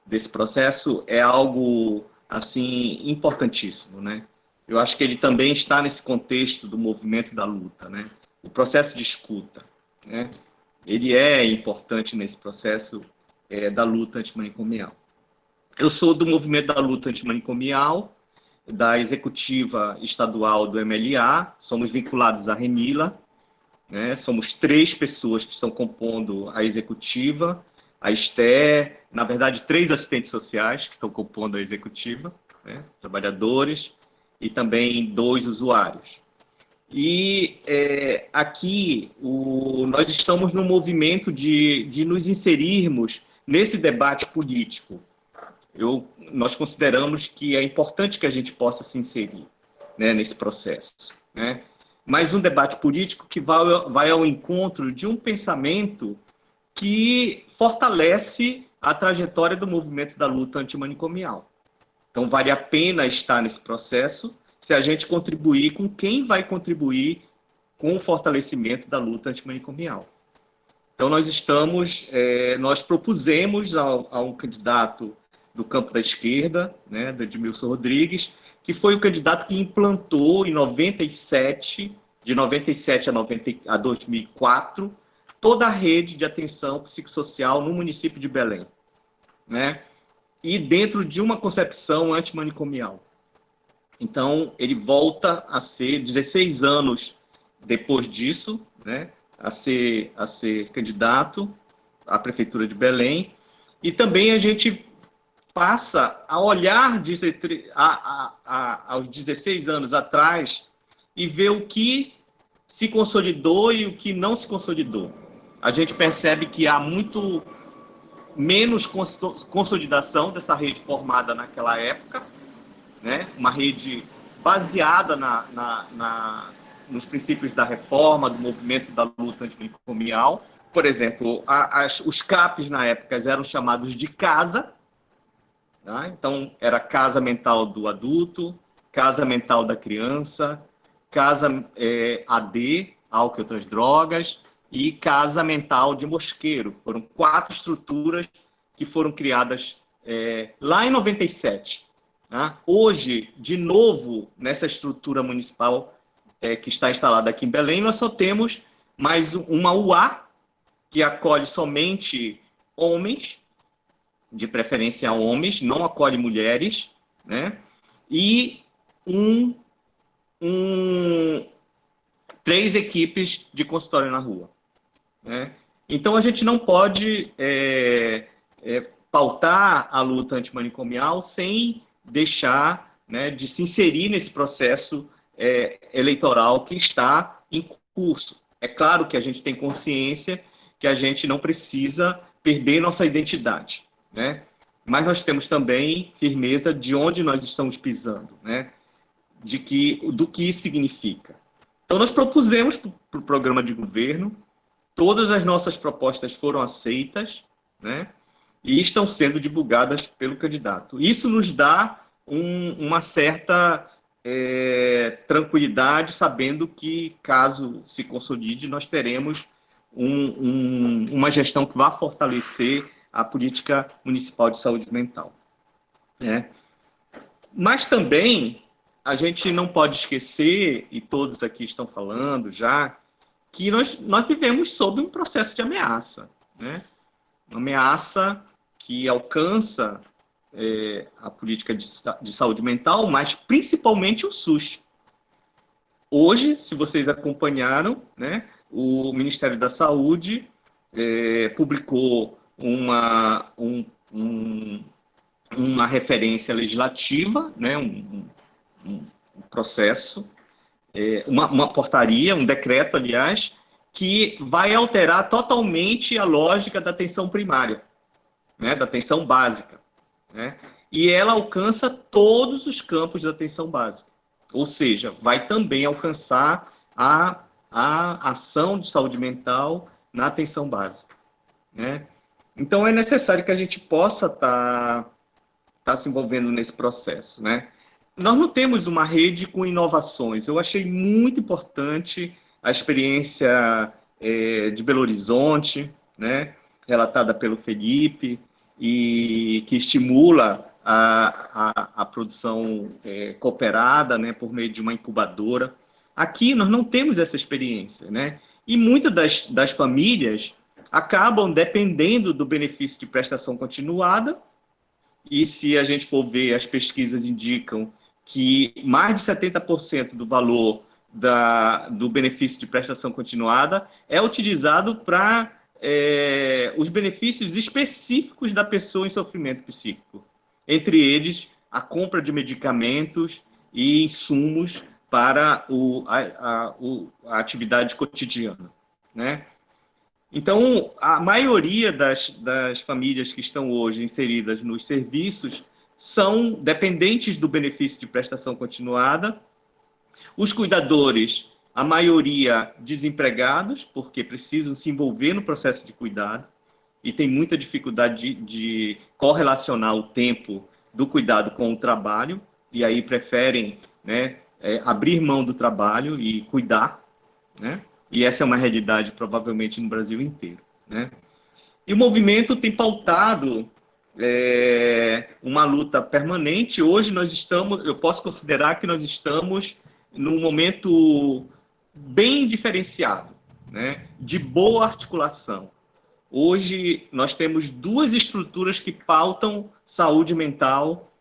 desse processo é algo assim importantíssimo, né? Eu acho que ele também está nesse contexto do movimento da luta, né? O processo de escuta, né? Ele é importante nesse processo da luta antimanicomial. Eu sou do movimento da luta antimanicomial, da executiva estadual do MLA, somos vinculados à Renila, né? Somos 3 pessoas que estão compondo a executiva, a Esther, na verdade 3 assistentes sociais que estão compondo a executiva, né? Trabalhadores, e também 2 usuários. E aqui nós estamos no movimento de nos inserirmos nesse debate político. Nós consideramos que é importante que a gente possa se inserir, né, nesse processo, né? Mas um debate político que vai ao encontro de um pensamento que fortalece a trajetória do movimento da luta antimanicomial. Então, vale a pena estar nesse processo se a gente contribuir com quem vai contribuir com o fortalecimento da luta antimanicomial. Então, nós propusemos a um candidato do campo da esquerda, né, do Edmilson Rodrigues, que foi o candidato que implantou em 97, de 97 a 2004, toda a rede de atenção psicossocial no município de Belém, né? E dentro de uma concepção antimanicomial. Então, ele volta a ser, 16 anos depois disso, né, a ser candidato à Prefeitura de Belém, e também a gente passa a olhar aos 16 anos atrás e ver o que se consolidou e o que não se consolidou. A gente percebe que há muito menos consolidação dessa rede formada naquela época, né? Uma rede baseada nos princípios da reforma, do movimento da luta antimanicomial. Por exemplo, os CAPs na época eram chamados de casa, tá? Então, era casa mental do adulto, casa mental da criança, casa AD, álcool e outras drogas, e casa mental de mosqueiro. Foram 4 estruturas que foram criadas lá em 97. Tá? Hoje, de novo, nessa estrutura municipal que está instalada aqui em Belém, nós só temos mais uma UA, que acolhe somente homens, de preferência homens, não acolhe mulheres, né? E 3 equipes de consultório na rua, né? Então, a gente não pode pautar a luta antimanicomial sem deixar, né, de se inserir nesse processo eleitoral que está em curso. É claro que a gente tem consciência que a gente não precisa perder nossa identidade, né? Mas nós temos também firmeza de onde nós estamos pisando, né? Do que isso significa. Então, nós propusemos para o programa de governo, todas as nossas propostas foram aceitas, né? E estão sendo divulgadas pelo candidato. Isso nos dá uma certa tranquilidade, sabendo que, caso se consolide, nós teremos uma gestão que vai fortalecer a política municipal de saúde mental, né? Mas também a gente não pode esquecer, e todos aqui estão falando já, que nós vivemos sob um processo de ameaça, né? Uma ameaça que alcança a política de saúde mental, mas principalmente o SUS. Hoje, se vocês acompanharam, né, o Ministério da Saúde publicou uma referência legislativa, né, um processo, uma portaria, um decreto, aliás, que vai alterar totalmente a lógica da atenção primária, né, da atenção básica, né, e ela alcança todos os campos da atenção básica, ou seja, vai também alcançar a ação de saúde mental na atenção básica, né? Então, é necessário que a gente possa estar se envolvendo nesse processo, né? Nós não temos uma rede com inovações. Eu achei muito importante a experiência de Belo Horizonte, né, relatada pelo Felipe, e que estimula a produção cooperada, né, por meio de uma incubadora. Aqui nós não temos essa experiência, né? E muitas das famílias acabam dependendo do benefício de prestação continuada, e se a gente for ver, as pesquisas indicam que mais de 70% do valor do benefício de prestação continuada é utilizado para os benefícios específicos da pessoa em sofrimento psíquico. Entre eles, a compra de medicamentos e insumos para a atividade cotidiana, né? Então, a maioria das famílias que estão hoje inseridas nos serviços são dependentes do benefício de prestação continuada. Os cuidadores, a maioria desempregados, porque precisam se envolver no processo de cuidado e tem muita dificuldade de correlacionar o tempo do cuidado com o trabalho, e aí preferem, né, abrir mão do trabalho e cuidar, né? E essa é uma realidade provavelmente no Brasil inteiro, né? E o movimento tem pautado uma luta permanente. Hoje eu posso considerar que nós estamos num momento bem diferenciado, né, de boa articulação. Hoje nós temos duas estruturas que pautam saúde mental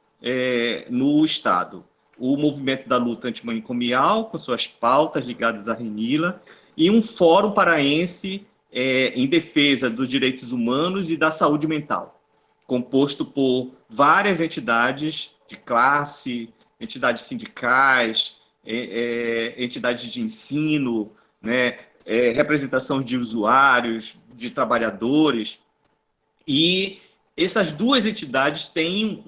no Estado. O movimento da luta antimanicomial, com suas pautas ligadas à Renila, e um fórum paraense em defesa dos direitos humanos e da saúde mental, composto por várias entidades de classe, entidades sindicais, entidades de ensino, né, representação de usuários, de trabalhadores, e essas duas entidades têm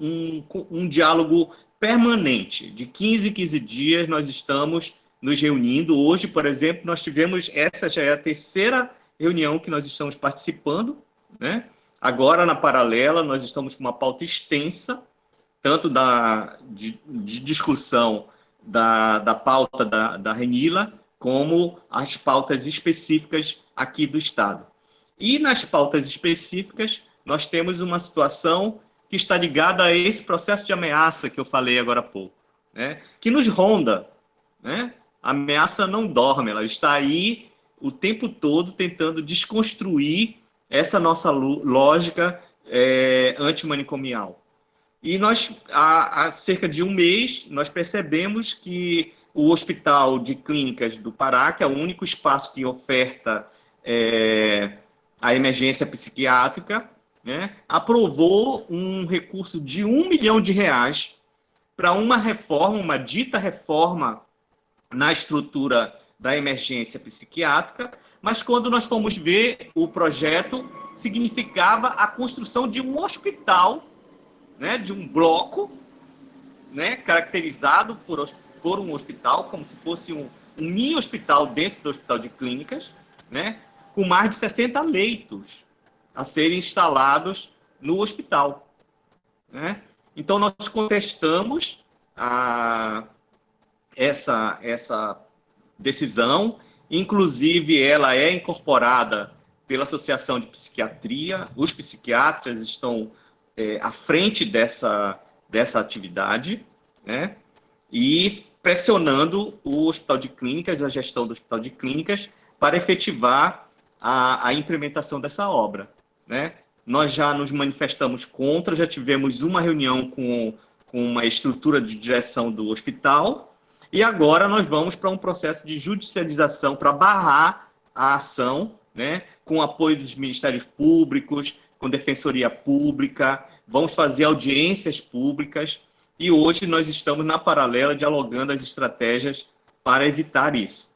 um diálogo permanente. De 15 em 15 dias nós estamos nos reunindo. Hoje, por exemplo, nós tivemos, essa já é a terceira reunião que nós estamos participando, né? Agora, na paralela, nós estamos com uma pauta extensa, tanto de discussão da pauta da Renila, como as pautas específicas aqui do Estado. E nas pautas específicas, nós temos uma situação que está ligada a esse processo de ameaça que eu falei agora há pouco, né? Que nos ronda, né? A ameaça não dorme, ela está aí o tempo todo tentando desconstruir essa nossa lógica antimanicomial. E nós, há cerca de um mês, nós percebemos que o Hospital de Clínicas do Pará, que é o único espaço que oferta a emergência psiquiátrica, né, aprovou um recurso de R$1 milhão para uma reforma, uma dita reforma na estrutura da emergência psiquiátrica, mas quando nós fomos ver o projeto, significava a construção de um hospital, né, de um bloco, né, caracterizado por um hospital, como se fosse um mini hospital dentro do Hospital de Clínicas, né, com mais de 60 leitos a serem instalados no hospital, né? Então, nós contestamos essa decisão, inclusive ela é incorporada pela Associação de Psiquiatria, os psiquiatras estão à frente dessa atividade, né? E pressionando o Hospital de Clínicas, a gestão do Hospital de Clínicas, para efetivar a implementação dessa obra, né? Nós já nos manifestamos contra, já tivemos uma reunião com uma estrutura de direção do hospital, e agora nós vamos para um processo de judicialização para barrar a ação, né, com apoio dos ministérios públicos, com defensoria pública, vamos fazer audiências públicas, e hoje nós estamos na paralela dialogando as estratégias para evitar isso.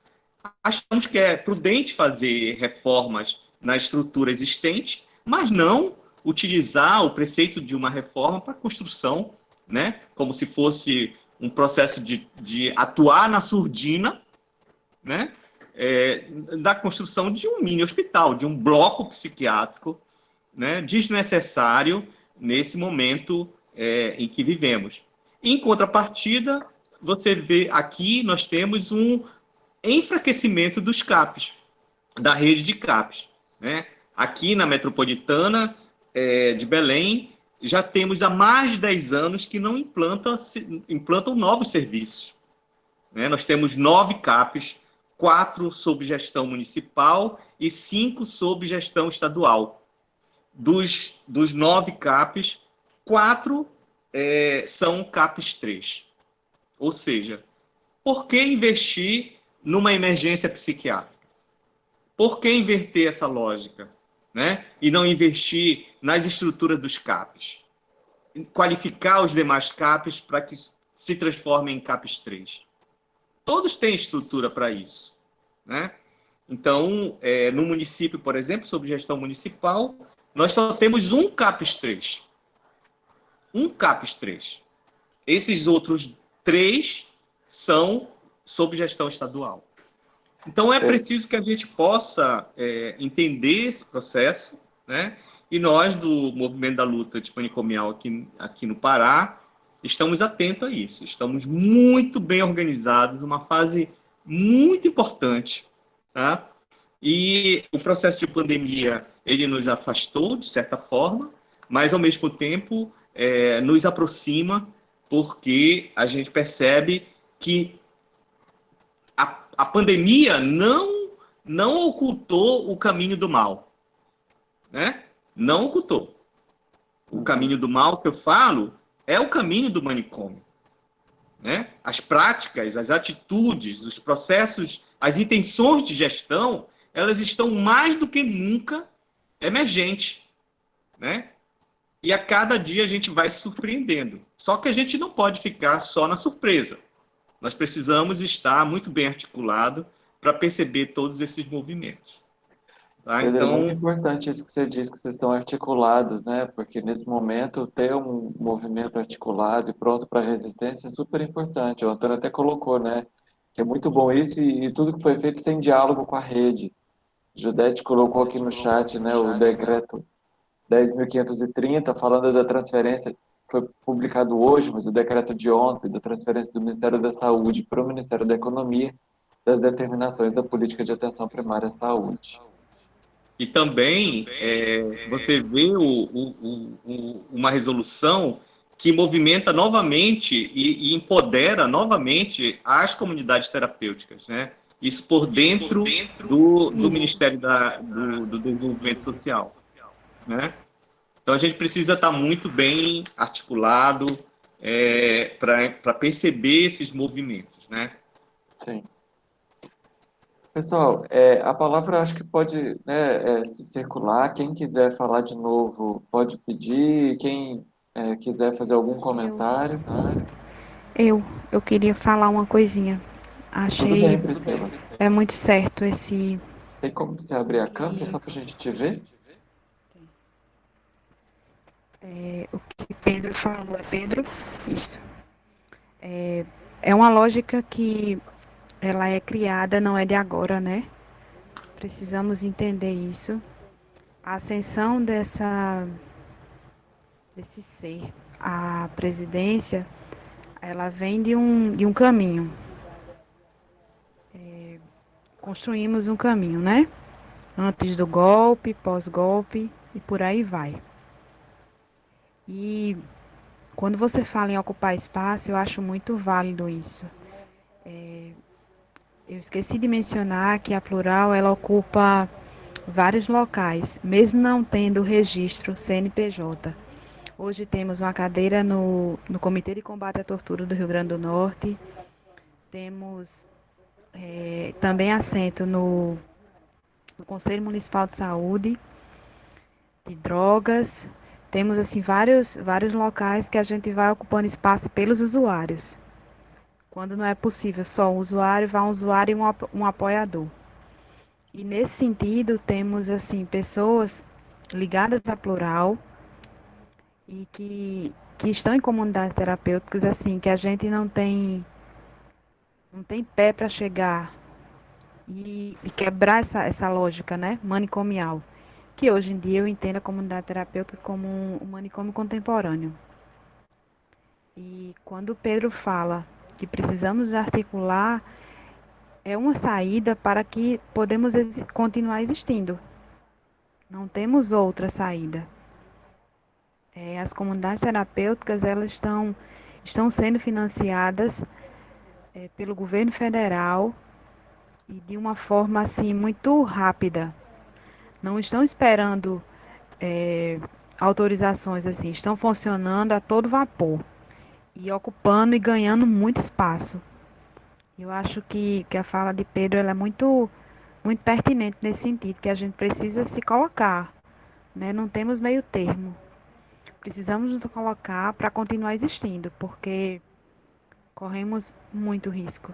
Achamos que é prudente fazer reformas na estrutura existente, mas não utilizar o preceito de uma reforma para construção, né, como se fosse um processo de atuar na surdina, né, da construção de um mini hospital, de um bloco psiquiátrico, né, desnecessário nesse momento em que vivemos. Em contrapartida, você vê aqui, nós temos um enfraquecimento dos CAPs, da rede de CAPs, né? Aqui na metropolitana de Belém, já temos há mais de 10 anos que não implantam novos serviços, né? Nós temos 9 CAPs, 4 sob gestão municipal e 5 sob gestão estadual. Dos 9 CAPs, 4 são CAPs 3. Ou seja, por que investir numa emergência psiquiátrica? Por que inverter essa lógica, né? E não investir nas estruturas dos CAPs? Qualificar os demais CAPs para que se transformem em CAPs 3. Todos têm estrutura para isso, né? Então, no município, por exemplo, sob gestão municipal, nós só temos um CAPs 3. Um CAPs 3. Esses outros 3 são sob gestão estadual. Então, é preciso que a gente possa entender esse processo, né? E nós, do Movimento da Luta Antimanicomial aqui no Pará, estamos atentos a isso. Estamos muito bem organizados, uma fase muito importante, tá? E o processo de pandemia, ele nos afastou, de certa forma, mas, ao mesmo tempo, nos aproxima, porque a gente percebe que a pandemia não ocultou o caminho do mal, né? Não ocultou. O caminho do mal que eu falo é o caminho do manicômio, né? As práticas, as atitudes, os processos, as intenções de gestão, elas estão mais do que nunca emergentes, né? E a cada dia a gente vai se surpreendendo. Só que a gente não pode ficar só na surpresa. Nós precisamos estar muito bem articulado para perceber todos esses movimentos. Tá? Pedro, Então, é muito importante isso que você diz, que vocês estão articulados, né? Porque nesse momento ter um movimento articulado e pronto para a resistência é super importante. O Antônio até colocou, né? Que é muito bom isso e tudo que foi feito sem diálogo com a rede. Judete colocou aqui no chat, né? O decreto 10.530, falando da transferência, foi publicado hoje, mas o decreto de ontem, da transferência do Ministério da Saúde para o Ministério da Economia, das determinações da política de atenção primária à saúde. e também você vê uma resolução que movimenta novamente e empodera novamente as comunidades terapêuticas, né? Isso por dentro do Ministério do Desenvolvimento Social, né? Então, a gente precisa estar muito bem articulado para perceber esses movimentos, né? Sim. Pessoal, a palavra acho que pode, né, se circular. Quem quiser falar de novo, pode pedir. Quem quiser fazer algum comentário. Eu queria falar uma coisinha. Tudo Achei bem, Priscila. muito certo esse. Tem como você abrir a câmera só para a gente te ver? O que Pedro falou, é Pedro? Isso. É uma lógica que ela é criada, não é de agora, né? Precisamos entender isso. A ascensão desse ser, a presidência, ela vem de um caminho. Construímos um caminho, né? Antes do golpe, pós-golpe e por aí vai. E quando você fala em ocupar espaço, eu acho muito válido isso. Eu esqueci de mencionar que a Plural, ela ocupa vários locais, mesmo não tendo registro CNPJ. Hoje temos uma cadeira no Comitê de Combate à Tortura do Rio Grande do Norte, temos também assento no do Conselho Municipal de Saúde, de drogas. Temos assim vários locais que a gente vai ocupando espaço pelos usuários. Quando não é possível só um usuário, vai um usuário e um apoiador. E nesse sentido, temos assim pessoas ligadas à Plural e que estão em comunidades terapêuticas, assim, que a gente não tem pé para chegar e quebrar essa lógica, né, manicomial, que hoje em dia eu entendo a comunidade terapêutica como um manicômio contemporâneo. E quando o Pedro fala que precisamos articular, é uma saída para que podemos continuar existindo. Não temos outra saída. As comunidades terapêuticas, elas estão sendo financiadas pelo governo federal e de uma forma assim muito rápida. Não estão esperando autorizações assim, estão funcionando a todo vapor e ocupando e ganhando muito espaço. Eu acho que a fala de Pedro ela é muito pertinente nesse sentido, que a gente precisa se colocar, né? Não temos meio termo. Precisamos nos colocar para continuar existindo, porque corremos muito risco,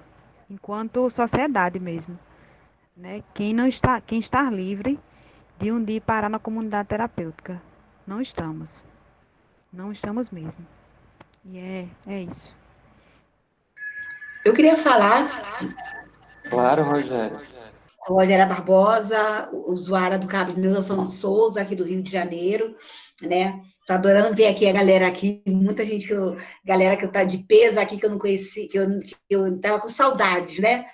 enquanto sociedade mesmo, né? Quem está livre de um dia parar na comunidade terapêutica? Não estamos mesmo. E é isso. Eu queria falar. Claro, Rogério. Rogéria Barbosa, usuária do Cabo de Neuza Santos Souza, aqui do Rio de Janeiro, né? Tô adorando ver aqui a galera aqui, muita gente galera que tá de peso aqui que eu não conheci, que eu tava com saudades, né?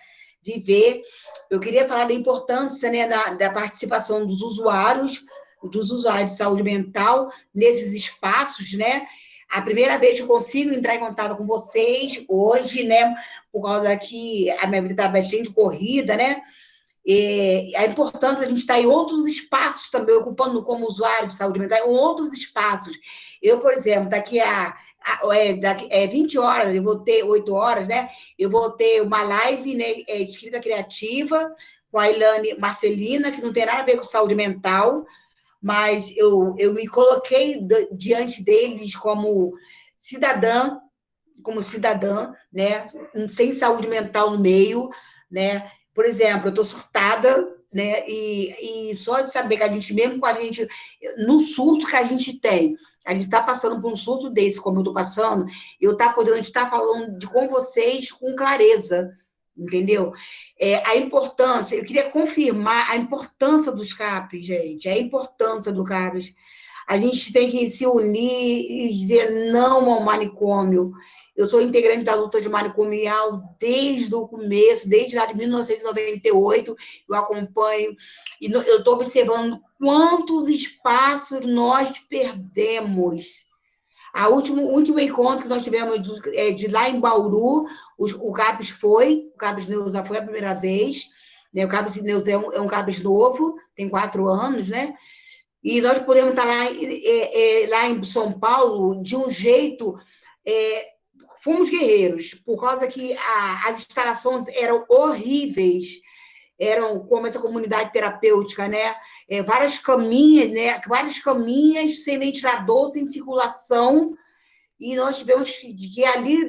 De ver. Eu queria falar da importância, né, da participação dos usuários de saúde mental nesses espaços, né? A primeira vez que eu consigo entrar em contato com vocês hoje, né? Por causa que a minha vida está bastante corrida, né? E a importância de a gente estar em outros espaços também, ocupando como usuário de saúde mental, em outros espaços. Eu, por exemplo, daqui 20 horas, eu vou ter 8 horas, né? Eu vou ter uma live, né, de escrita criativa com a Ilane Marcelina, que não tem nada a ver com saúde mental, mas eu me coloquei diante deles como cidadã, né? Sem saúde mental no meio, né? Por exemplo, eu estou surtada, né? E só de saber que a gente, mesmo com a gente, no surto que a gente tem, a gente está passando por um surto desse, como eu estou passando, eu estar podendo estar falando com vocês com clareza, entendeu? A importância, eu queria confirmar a importância dos CAPs, gente, a importância do CAPs. A gente tem que se unir e dizer não ao manicômio. Eu sou integrante da luta de manicomial desde o começo, desde lá de 1998, eu acompanho, e eu estou observando quantos espaços nós perdemos. O último encontro que nós tivemos de lá em Bauru, o CAPES Neuza foi a primeira vez, né? O CAPES Neuza é um CAPES novo, tem 4 anos, né? E nós podemos estar lá em São Paulo de um jeito... fomos guerreiros, por causa que as instalações eram horríveis, eram como essa comunidade terapêutica, né? Várias caminhas, né? Várias caminhas sem ventilador, sem circulação, e nós tivemos que ali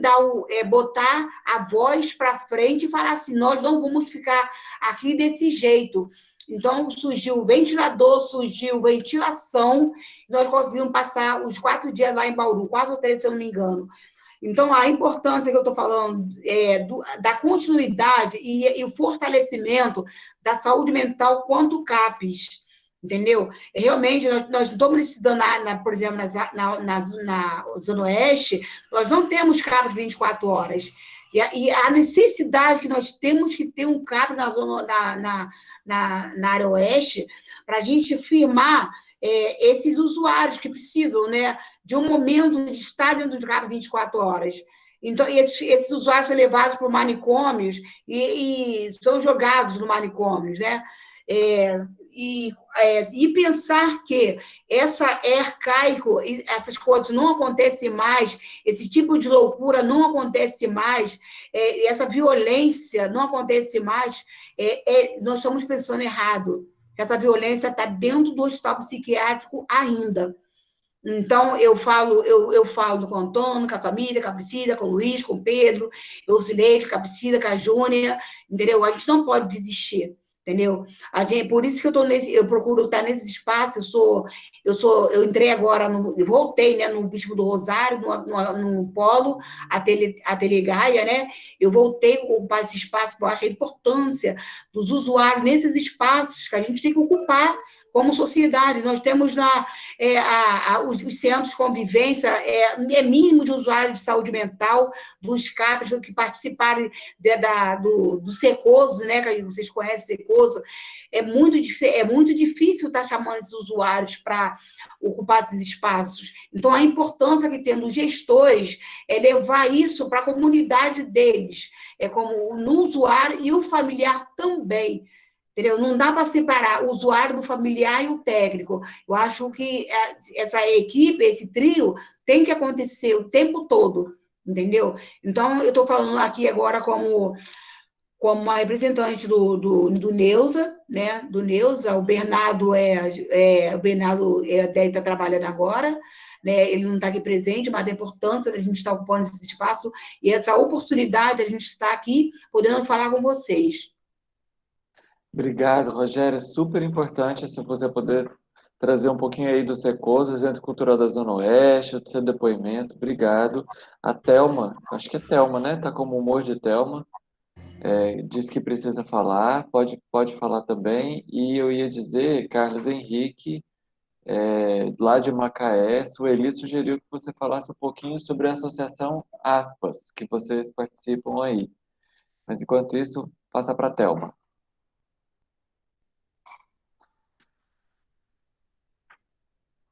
botar a voz para frente e falar assim, nós não vamos ficar aqui desse jeito. Então, surgiu o ventilador, surgiu ventilação, e nós conseguimos passar os 4 dias lá em Bauru, 4 ou 3, se eu não me engano. Então, a importância que eu estou falando da continuidade e o fortalecimento da saúde mental quanto CAPES, entendeu? Realmente, nós estamos necessitando, por exemplo, na Zona Oeste, nós não temos CAPES 24 horas. E a necessidade que nós temos que ter um CAPES na área Oeste para a gente firmar esses usuários que precisam, né, de um momento de estar dentro do CAPES 24 horas. Então, esses usuários são levados para manicômios e são jogados no manicômios, né? E pensar que essa arcaico, essas coisas não acontecem mais, esse tipo de loucura não acontece mais, essa violência não acontece mais, nós estamos pensando errado. que essa violência está dentro do hospital psiquiátrico ainda. Então, eu falo com o Antônio, com a família, com a Priscila, com o Luiz, com o Pedro, eu Zileide, com a Priscila, com a Júnia, entendeu? A gente não pode desistir, entendeu? Por isso que eu procuro estar nesse espaço, eu entrei agora, eu voltei, né, no Bispo do Rosário, no Polo, Ateliê Gaia, né? Eu voltei a ocupar esse espaço, porque eu acho a importância dos usuários nesses espaços que a gente tem que ocupar como sociedade. Nós temos os centros de convivência, mínimo de usuários de saúde mental, dos CAPs, que participaram do Secoso, né, que vocês conhecem Secoso. É muito difícil estar chamando esses usuários para ocupar esses espaços. Então, a importância que tem dos gestores é levar isso para a comunidade deles, como no usuário e o familiar também. Entendeu? Não dá para separar o usuário do familiar e o técnico. Eu acho que essa equipe, esse trio, tem que acontecer o tempo todo, entendeu? Então, eu estou falando aqui agora como uma representante do Neuza, né? Do Neuza, o Bernardo deve estar trabalhando agora, né? Ele não está aqui presente, mas a importância da gente estar ocupando esse espaço e essa oportunidade de a gente estar aqui podendo falar com vocês. Obrigado, Rogério. É super importante assim, você poder trazer um pouquinho aí do Secoso, Centro Cultural da Zona Oeste, do seu depoimento. Obrigado. A Thelma, acho que é Thelma, né? Está como humor de Thelma. Diz que precisa falar, pode falar também. E eu ia dizer, Carlos Henrique, lá de Macaé, Sueli sugeriu que você falasse um pouquinho sobre a Associação Aspas, que vocês participam aí. Mas enquanto isso, passa para a Thelma.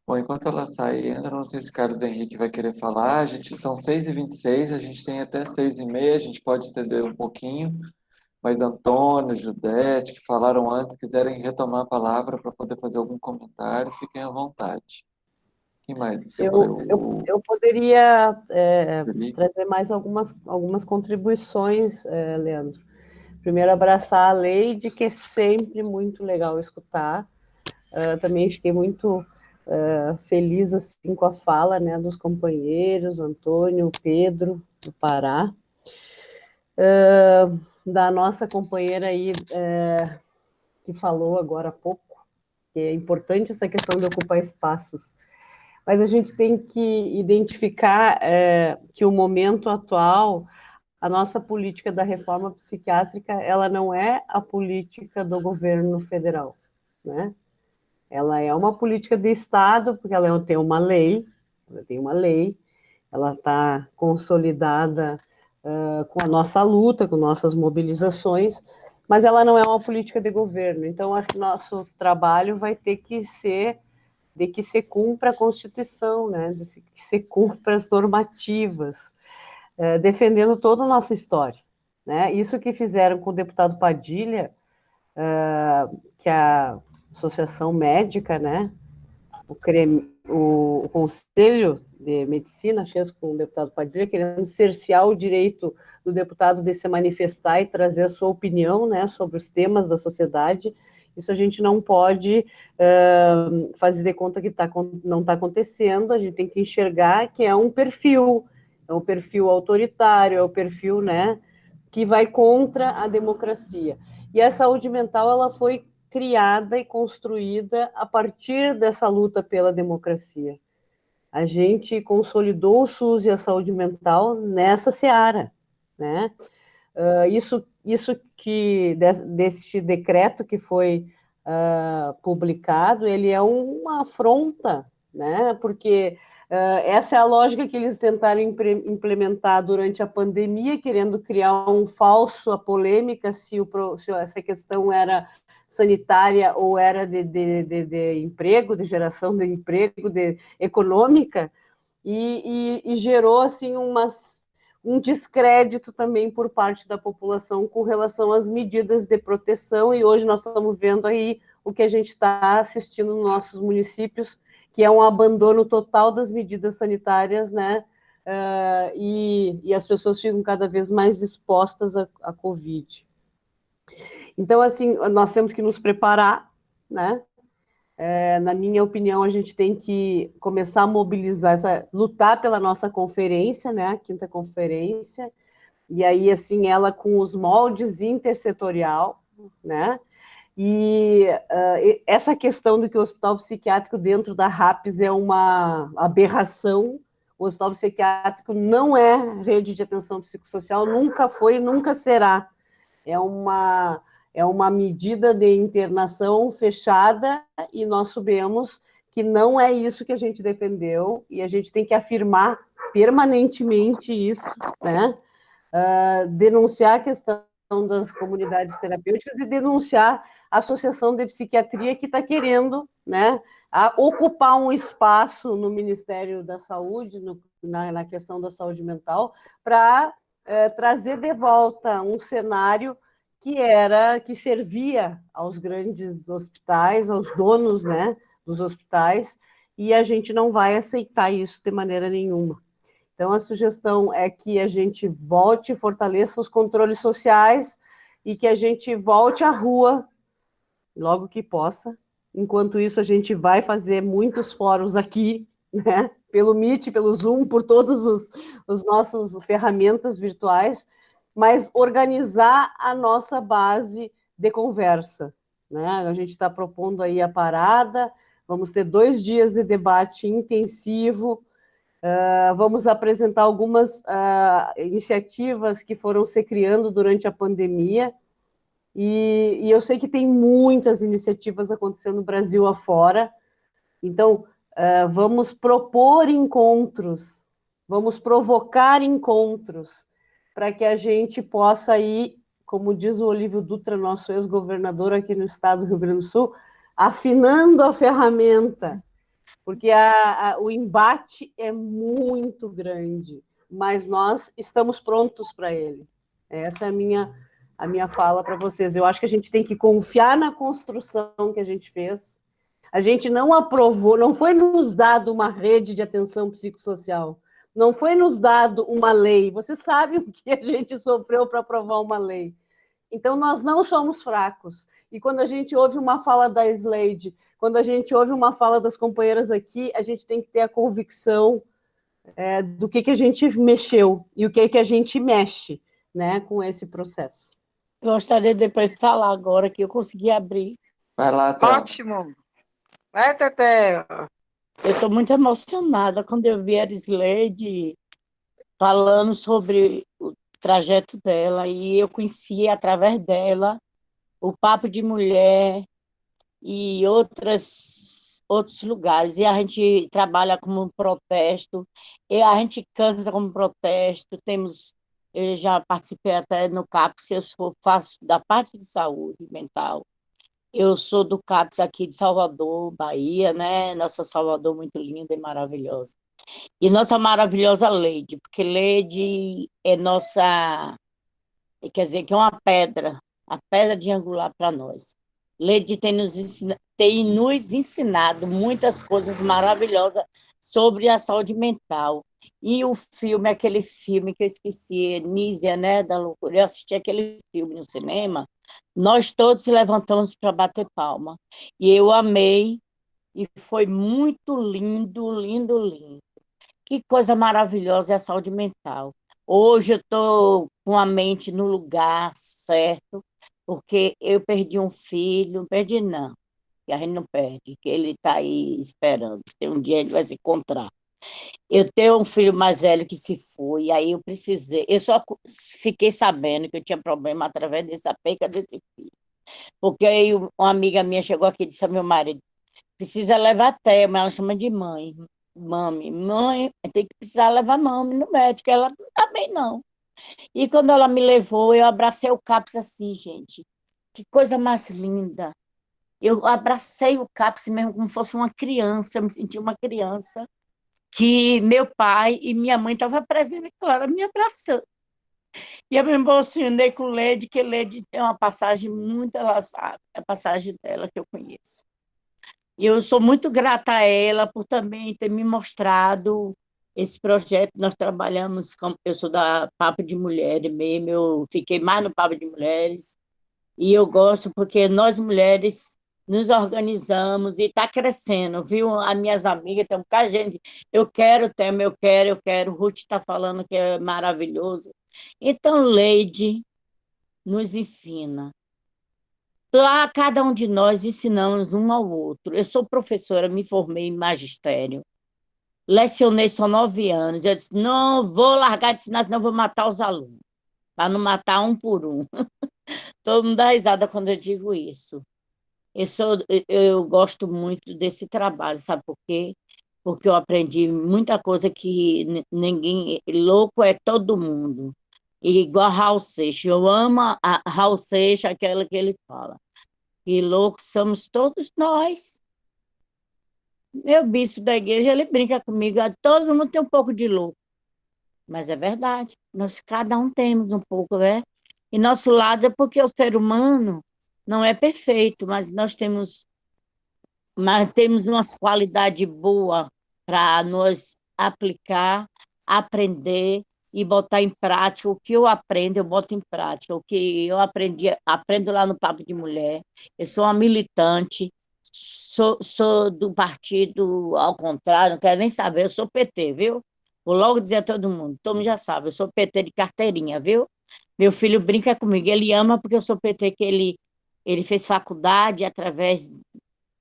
Bom, enquanto ela sai, ainda não sei se Carlos Henrique vai querer falar. São 6h26, a gente tem até 6h30, a gente pode estender um pouquinho. Mas Antônio, Judete, que falaram antes, quiserem retomar a palavra para poder fazer algum comentário, fiquem à vontade. Quem mais? Eu poderia trazer mais algumas contribuições, Leandro. Primeiro, abraçar a Leide, que é sempre muito legal escutar. Também fiquei muito feliz assim, com a fala, né, dos companheiros, Antônio, Pedro, do Pará. Da nossa companheira aí, que falou agora há pouco, que é importante essa questão de ocupar espaços. Mas a gente tem que identificar que o momento atual, a nossa política da reforma psiquiátrica, ela não é a política do governo federal, né? Ela é uma política de Estado, porque ela tem uma lei, ela está consolidada com a nossa luta, com nossas mobilizações, mas ela não é uma política de governo. Então, acho que nosso trabalho vai ter que ser de que se cumpra a Constituição, né? De que se cumpra as normativas, defendendo toda a nossa história, né? Isso que fizeram com o deputado Padilha, que a Associação Médica, né? O Conselho de Medicina fez com o deputado Padilha, querendo cercear o direito do deputado de se manifestar e trazer a sua opinião, né, sobre os temas da sociedade. Isso a gente não pode fazer de conta que não está acontecendo, a gente tem que enxergar que é um perfil autoritário, é um perfil, né, que vai contra a democracia. E a saúde mental, ela foi criada e construída a partir dessa luta pela democracia. A gente consolidou o SUS e a saúde mental nessa seara, né? Isso que deste decreto que foi publicado, ele é uma afronta, né? Porque essa é a lógica que eles tentaram implementar durante a pandemia, querendo criar a polêmica se essa questão era sanitária ou era de emprego, de geração de emprego, econômica, e gerou assim um descrédito também por parte da população com relação às medidas de proteção, e hoje nós estamos vendo aí o que a gente está assistindo nos nossos municípios, que é um abandono total das medidas sanitárias, né? E as pessoas ficam cada vez mais expostas à Covid. Então, assim, nós temos que nos preparar, né? Na minha opinião, a gente tem que começar a mobilizar, lutar pela nossa conferência, né? A quinta conferência, e aí, assim, ela com os moldes intersetorial, né? E essa questão do que o hospital psiquiátrico dentro da RAPS é uma aberração. O hospital psiquiátrico não é rede de atenção psicossocial, nunca foi e nunca será. É uma medida de internação fechada e nós sabemos que não é isso que a gente defendeu e a gente tem que afirmar permanentemente isso, né? Denunciar a questão das comunidades terapêuticas e denunciar a Associação de Psiquiatria que está querendo, né, ocupar um espaço no Ministério da Saúde, na questão da saúde mental, para trazer de volta um cenário que servia aos grandes hospitais, aos donos, né, dos hospitais, e a gente não vai aceitar isso de maneira nenhuma. Então, a sugestão é que a gente volte, fortaleça os controles sociais e que a gente volte à rua logo que possa. Enquanto isso, a gente vai fazer muitos fóruns aqui, né? Pelo Meet, pelo Zoom, por todos os nossos ferramentas virtuais, mas organizar a nossa base de conversa, né? A gente está propondo aí a parada, vamos ter 2 dias de debate intensivo. Vamos apresentar algumas iniciativas que foram se criando durante a pandemia, e eu sei que tem muitas iniciativas acontecendo no Brasil afora, então vamos propor encontros, vamos provocar encontros, para que a gente possa ir, como diz o Olívio Dutra, nosso ex-governador aqui no estado do Rio Grande do Sul, afinando a ferramenta, porque o embate é muito grande, mas nós estamos prontos para ele. Essa é a minha fala para vocês. Eu acho que a gente tem que confiar na construção que a gente fez. A gente não aprovou, não foi nos dado uma rede de atenção psicossocial, não foi nos dado uma lei. Você sabe o que a gente sofreu para aprovar uma lei. Então, nós não somos fracos. E quando a gente ouve uma fala da Slade, quando a gente ouve uma fala das companheiras aqui, a gente tem que ter a convicção do que a gente mexeu e o que a gente mexe, né, com esse processo. Gostaria de depois falar agora que eu consegui abrir. Vai lá, Théo. Ótimo. Vai, Teté. Eu estou muito emocionada quando eu vi a Slade falando sobre o trajeto dela, e eu conheci através dela o Papo de Mulher e outros lugares, e a gente trabalha como protesto, e a gente canta como protesto, eu já participei até no CAPS, faço da parte de saúde mental, eu sou do CAPS aqui de Salvador, Bahia, né? Nossa Salvador muito linda e maravilhosa. E nossa maravilhosa Leide, porque Leide é nossa, quer dizer, que é uma pedra, a pedra de angular para nós. Leide tem nos ensinado muitas coisas maravilhosas sobre a saúde mental. E o filme, aquele filme que eu esqueci, Nízia, né, da loucura, eu assisti aquele filme no cinema, nós todos se levantamos para bater palma. E eu amei, e foi muito lindo, lindo, lindo. Que coisa maravilhosa é a saúde mental. Hoje eu estou com a mente no lugar certo, porque eu perdi um filho, perdi não, que a gente não perde, que ele está aí esperando, que um dia ele vai se encontrar. Eu tenho um filho mais velho que se foi, aí eu só fiquei sabendo que eu tinha problema através dessa perca desse filho. Porque aí uma amiga minha chegou aqui e disse ao meu marido, precisa levar a Thelma, ela chama de mãe, mãe, tem que precisar levar mãe no médico, ela não está bem não. E quando ela me levou, eu abracei o CAPS assim, gente, que coisa mais linda. Eu abracei o CAPS mesmo como se fosse uma criança, eu me senti uma criança, que meu pai e minha mãe estavam presentes, claro, me abraçando. E eu me emocionei com Leide, que Leide tem uma passagem muito enlaçada, é a passagem dela que eu conheço. E eu sou muito grata a ela por também ter me mostrado esse projeto. Nós trabalhamos, eu sou da Papo de Mulheres mesmo, eu fiquei mais no Papo de Mulheres, e eu gosto porque nós mulheres nos organizamos e está crescendo, viu? As minhas amigas, tem um bocado de gente, eu quero, Tema, eu quero. Ruth está falando que é maravilhoso. Então, Leide nos ensina. Cada um de nós ensinamos um ao outro. Eu sou professora, me formei em magistério. Lecionei só 9 anos. Eu disse, não vou largar de ensinar, senão vou matar os alunos. Para não matar um por um. Todo mundo dá risada quando eu digo isso. Eu gosto muito desse trabalho, sabe por quê? Porque eu aprendi muita coisa que ninguém... Louco é todo mundo. E igual Raul Seixas. Eu amo a Raul Seixas, aquela que ele fala. E loucos somos todos nós. Meu bispo da igreja, ele brinca comigo. Todo mundo tem um pouco de louco. Mas é verdade. Nós, cada um temos um pouco, né? E nosso lado é porque o ser humano não é perfeito, mas nós temos umas qualidades boas para nós aplicar, aprender e botar em prática. O que eu aprendo, eu boto em prática. O que eu aprendo lá no Papo de Mulher. Eu sou uma militante, sou do partido ao contrário, não quero nem saber, eu sou PT, viu? Vou logo dizer a todo mundo, todo mundo já sabe, eu sou PT de carteirinha, viu? Meu filho brinca comigo, ele ama porque eu sou PT, que ele fez faculdade através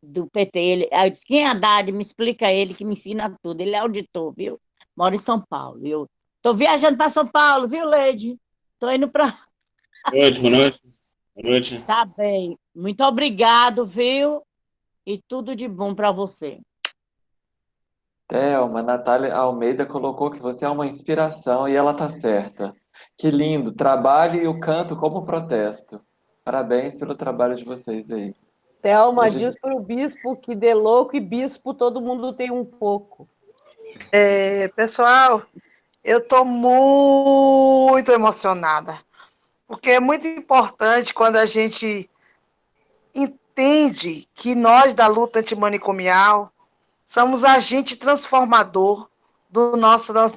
do PT. Aí eu disse, quem é Haddad? Me explica ele, que me ensina tudo. Ele é auditor, viu? Mora em São Paulo. Eu estou viajando para São Paulo, viu, Leide? Estou indo para... Boa noite. Boa noite. Tá bem. Muito obrigado, viu? E tudo de bom para você. Thelma, Natália Almeida colocou que você é uma inspiração e ela tá certa. Que lindo, trabalhe o canto como protesto. Parabéns pelo trabalho de vocês aí. Thelma diz para o bispo que de louco e bispo todo mundo tem um pouco. Pessoal, eu estou muito emocionada, porque é muito importante quando a gente entende que nós da luta antimanicomial somos agente transformador da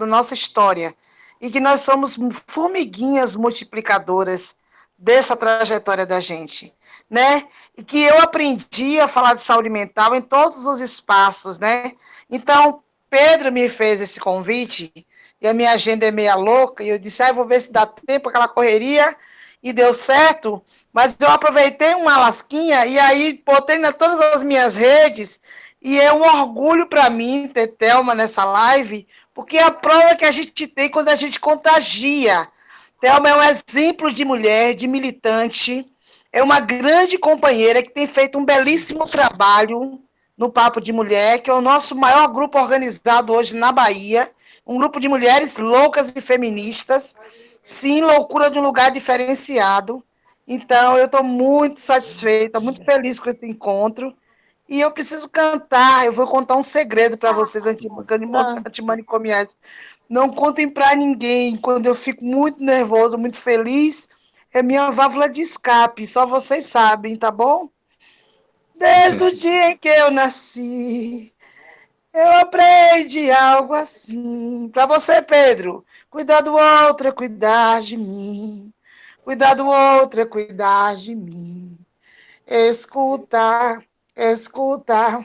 nossa história e que nós somos formiguinhas multiplicadoras dessa trajetória da gente, né? E que eu aprendi a falar de saúde mental em todos os espaços, né? Então, Pedro me fez esse convite e a minha agenda é meia louca e eu disse, vou ver se dá tempo, aquela correria, e deu certo, mas eu aproveitei uma lasquinha e aí botei em todas as minhas redes. E é um orgulho para mim ter Thelma nessa live, porque é a prova que a gente tem quando a gente contagia. Thelma é um exemplo de mulher, de militante, é uma grande companheira que tem feito um belíssimo trabalho no Papo de Mulher, que é o nosso maior grupo organizado hoje na Bahia, um grupo de mulheres loucas e feministas, sim, loucura de um lugar diferenciado. Então, eu estou muito satisfeita, muito feliz com esse encontro. E eu preciso cantar, eu vou contar um segredo para vocês antimanicomiais. Não contem para ninguém. Quando eu fico muito nervoso, muito feliz, é minha válvula de escape. Só vocês sabem, tá bom? Desde o dia em que eu nasci, eu aprendi algo assim. Para você, Pedro. Cuidar do outro é cuidar de mim. Cuidar do outro é cuidar de mim. Escutar. Escuta,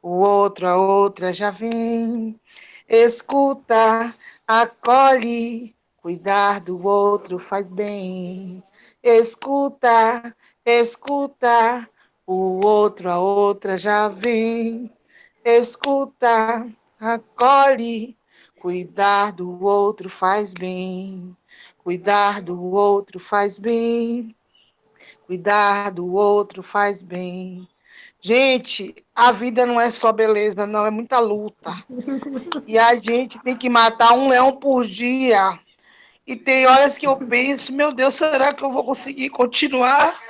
o outro, a outra já vem. Escuta, acolhe, cuidar do outro faz bem. Escuta, escuta, o outro, a outra já vem. Escuta, acolhe, cuidar do outro faz bem. Cuidar do outro faz bem. Cuidar do outro faz bem. Gente, a vida não é só beleza, não, é muita luta. E a gente tem que matar um leão por dia. E tem horas que eu penso, meu Deus, será que eu vou conseguir continuar?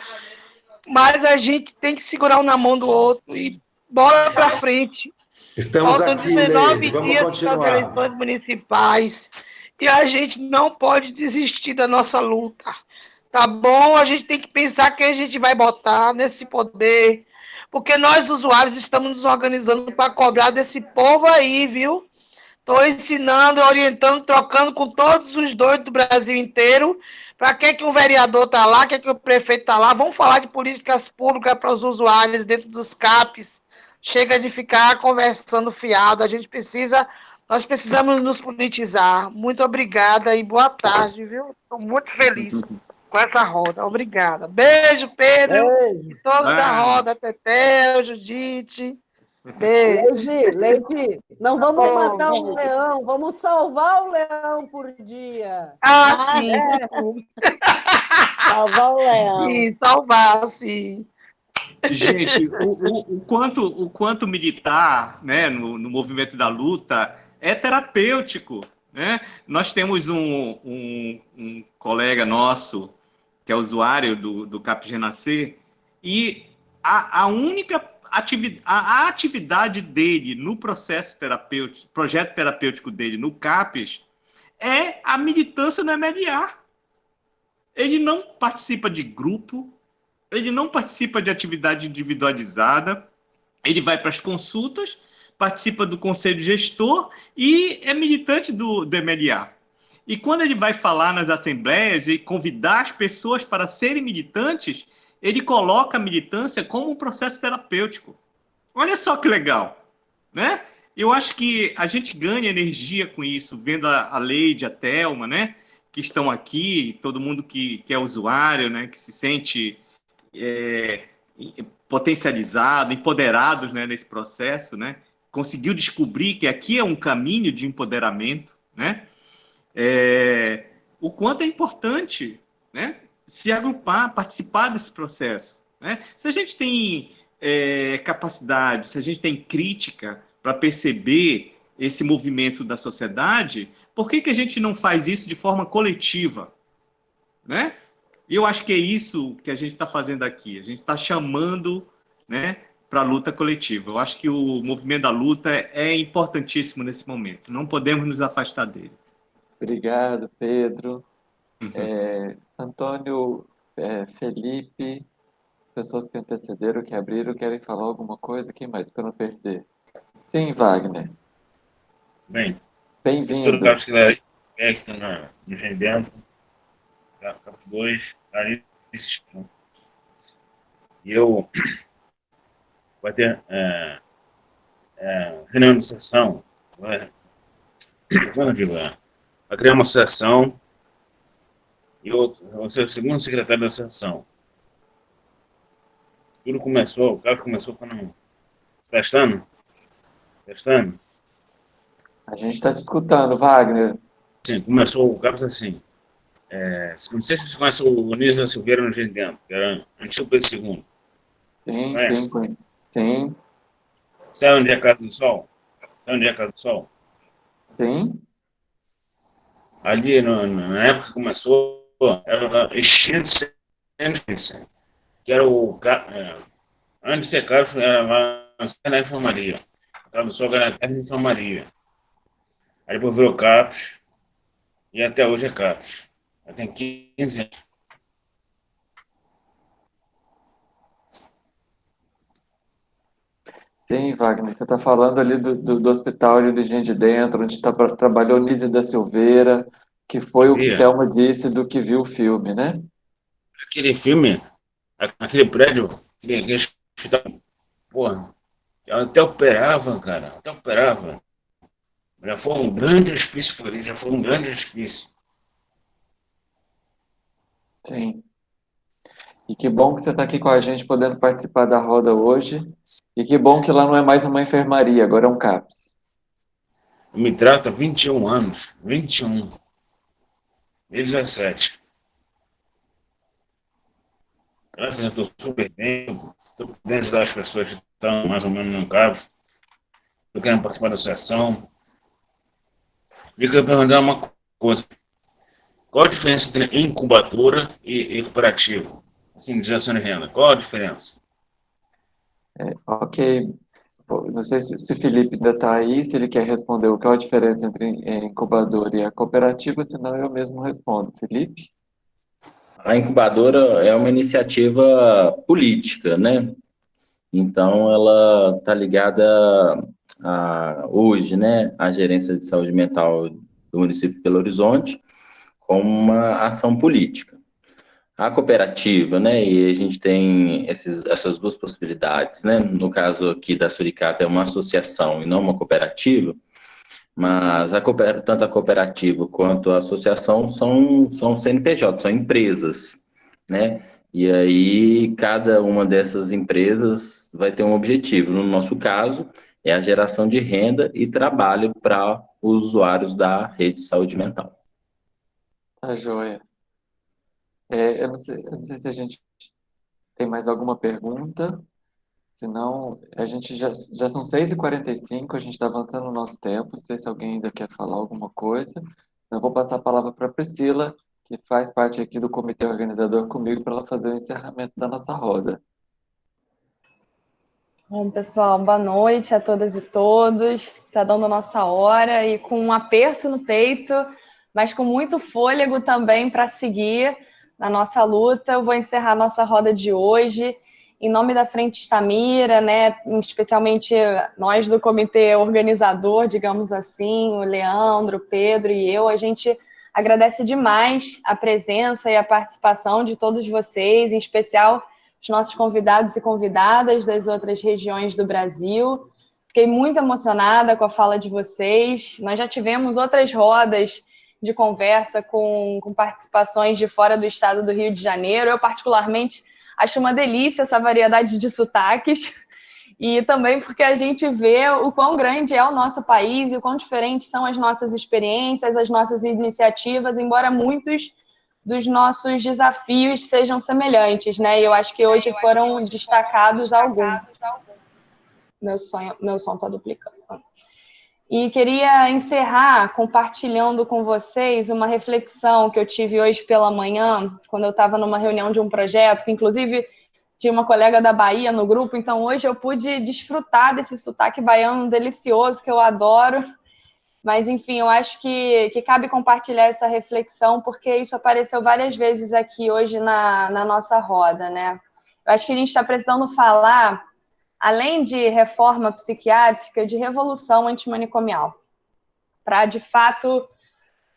Mas a gente tem que segurar um na mão do outro e bola para frente. Estamos Faltam aqui, 19 Leide, vamos dias para as continuar. eleições municipais. E a gente não pode desistir da nossa luta. Tá bom? A gente tem que pensar quem a gente vai botar nesse poder. Porque nós, usuários, estamos nos organizando para cobrar desse povo aí, viu? Estou ensinando, orientando, trocando com todos os doidos do Brasil inteiro. Para que o vereador está lá, que o prefeito está lá. Vamos falar de políticas públicas para os usuários dentro dos CAPs. Chega de ficar conversando fiado. Nós precisamos nos politizar. Muito obrigada e boa tarde, viu? Estou muito feliz com essa roda. Obrigada. Beijo, Pedro. Beijo. E todos da roda, Tetel, Judite. Beijo. Leide, não vamos matar um leão, vamos salvar um leão por dia. Sim. Salvar o leão. Sim, salvar, sim. Gente, o quanto militar, né, no movimento da luta é terapêutico, né? Nós temos um colega nosso que é usuário do CapGenacê e a única atividade dele no processo terapêutico, projeto terapêutico dele no CAPES é a militância no MLA. Ele não participa de grupo, ele não participa de atividade individualizada, ele vai para as consultas, participa do conselho gestor e é militante do MLA. E quando ele vai falar nas assembleias e convidar as pessoas para serem militantes, ele coloca a militância como um processo terapêutico. Olha só que legal, né? Eu acho que a gente ganha energia com isso, vendo a Leide, a Thelma, né? Que estão aqui, todo mundo que é usuário, né? Que se sente potencializado, empoderados, né? Nesse processo, né? Conseguiu descobrir que aqui é um caminho de empoderamento, né? O quanto é importante, né? Se agrupar, participar desse processo, né? Se a gente tem capacidade, se a gente tem crítica para perceber esse movimento da sociedade, por que a gente não faz isso de forma coletiva, né? E eu acho que é isso que a gente está fazendo aqui. A gente está chamando, né, para a luta coletiva. Eu acho que o movimento da luta é importantíssimo nesse momento. Não podemos nos afastar dele. Obrigado, Pedro. Antônio, Felipe, as pessoas que antecederam, que abriram, querem falar alguma coisa? Quem mais? Para não perder. Sim, Wagner. Bem, Bem-vindo. Pastor Carlos Quilério, que está no Gendento, Capítulo 2, aí e eu vai ter reunião de sessão, vai criar uma sessão e eu vou ser o segundo secretário da sessão. Tudo começou, o cara começou quando... Testando? A gente está te escutando, Wagner. Sim, começou o Carlos assim. Não sei se você conhece o Nisa Silveira no Gendento, que era antigo Pedro II. Sim. Sabe onde é a Casa do Sol? Sim. Ali, na época que começou, era cheio de centro, que era o... antes de ser Carlos, era lá na enfermaria. A Casa do Sol era na terra de enfermaria. Aí depois virou CAPES, e até hoje é CAPES. Já tem 15 anos. Sim, Wagner, você está falando ali do Hospital de Engenho de Dentro, onde trabalhou Nise da Silveira, que foi o que Thelma disse do que viu o filme, né? Aquele filme, aquele prédio, aquele hospital, porra, até operava, cara, Já foi um grande hospício por isso, Sim. E que bom que você está aqui com a gente, podendo participar da roda hoje. E que bom que lá não é mais uma enfermaria, agora é um CAPS. Me trata há 21 anos. 17. Graças a Deus, estou super bem. Estou podendo ajudar as pessoas que estão mais ou menos no CAPS. Estou querendo participar da associação. E eu quero perguntar uma coisa. Qual a diferença entre incubadora e cooperativo? Assim, de geração de renda. Qual a diferença? Ok. Não sei se o Felipe ainda está aí, se ele quer responder qual a diferença entre a incubadora e a cooperativa, senão eu mesmo respondo. Felipe? A incubadora é uma iniciativa política, né? Então, ela está ligada hoje, né, a gerência de saúde mental do município de Belo Horizonte como uma ação política. A cooperativa, né, e a gente tem essas duas possibilidades, né, no caso aqui da Suricata é uma associação e não uma cooperativa, mas tanto a cooperativa quanto a associação são CNPJ, são empresas, né, e aí cada uma dessas empresas vai ter um objetivo, no nosso caso, é a geração de renda e trabalho para os usuários da rede de saúde mental. Tá joia. Eu não sei se a gente tem mais alguma pergunta. Senão, a gente já são 6h45, a gente está avançando no nosso tempo. Não sei se alguém ainda quer falar alguma coisa. Eu vou passar a palavra para a Priscila, que faz parte aqui do comitê organizador comigo, para ela fazer o encerramento da nossa roda. Bom, pessoal, boa noite a todas e todos. Está dando a nossa hora e com um aperto no peito, mas com muito fôlego também para seguir na nossa luta. Eu vou encerrar a nossa roda de hoje. Em nome da Frente Estamira, né, especialmente nós do comitê organizador, digamos assim, o Leandro, o Pedro e eu, a gente agradece demais a presença e a participação de todos vocês, em especial os nossos convidados e convidadas das outras regiões do Brasil. Fiquei muito emocionada com a fala de vocês. Nós já tivemos outras rodas de conversa com participações de fora do estado do Rio de Janeiro. Eu, particularmente, acho uma delícia essa variedade de sotaques, e também porque a gente vê o quão grande é o nosso país e o quão diferentes são as nossas experiências, as nossas iniciativas, embora muitos dos nossos desafios sejam semelhantes, né? E eu acho que hoje foram destacados alguns. Meu som está duplicando. E queria encerrar compartilhando com vocês uma reflexão que eu tive hoje pela manhã, quando eu estava numa reunião de um projeto, que inclusive tinha uma colega da Bahia no grupo, então hoje eu pude desfrutar desse sotaque baiano delicioso que eu adoro. Mas, enfim, eu acho que cabe compartilhar essa reflexão, porque isso apareceu várias vezes aqui hoje na nossa roda, né? Eu acho que a gente está precisando falar, além de reforma psiquiátrica, de revolução antimanicomial, para, de fato,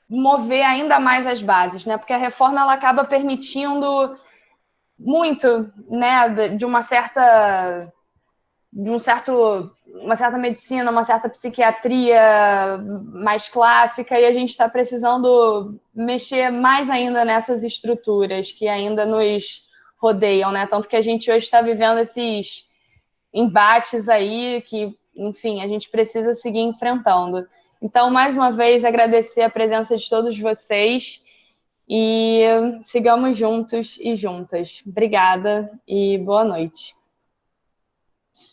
mover ainda mais as bases, né? Porque a reforma ela acaba permitindo muito, né, de uma certa medicina, uma certa psiquiatria mais clássica, e a gente está precisando mexer mais ainda nessas estruturas que ainda nos rodeiam, né? Tanto que a gente hoje está vivendo esses embates aí que, enfim, a gente precisa seguir enfrentando. Então, mais uma vez, agradecer a presença de todos vocês e sigamos juntos e juntas. Obrigada e boa noite.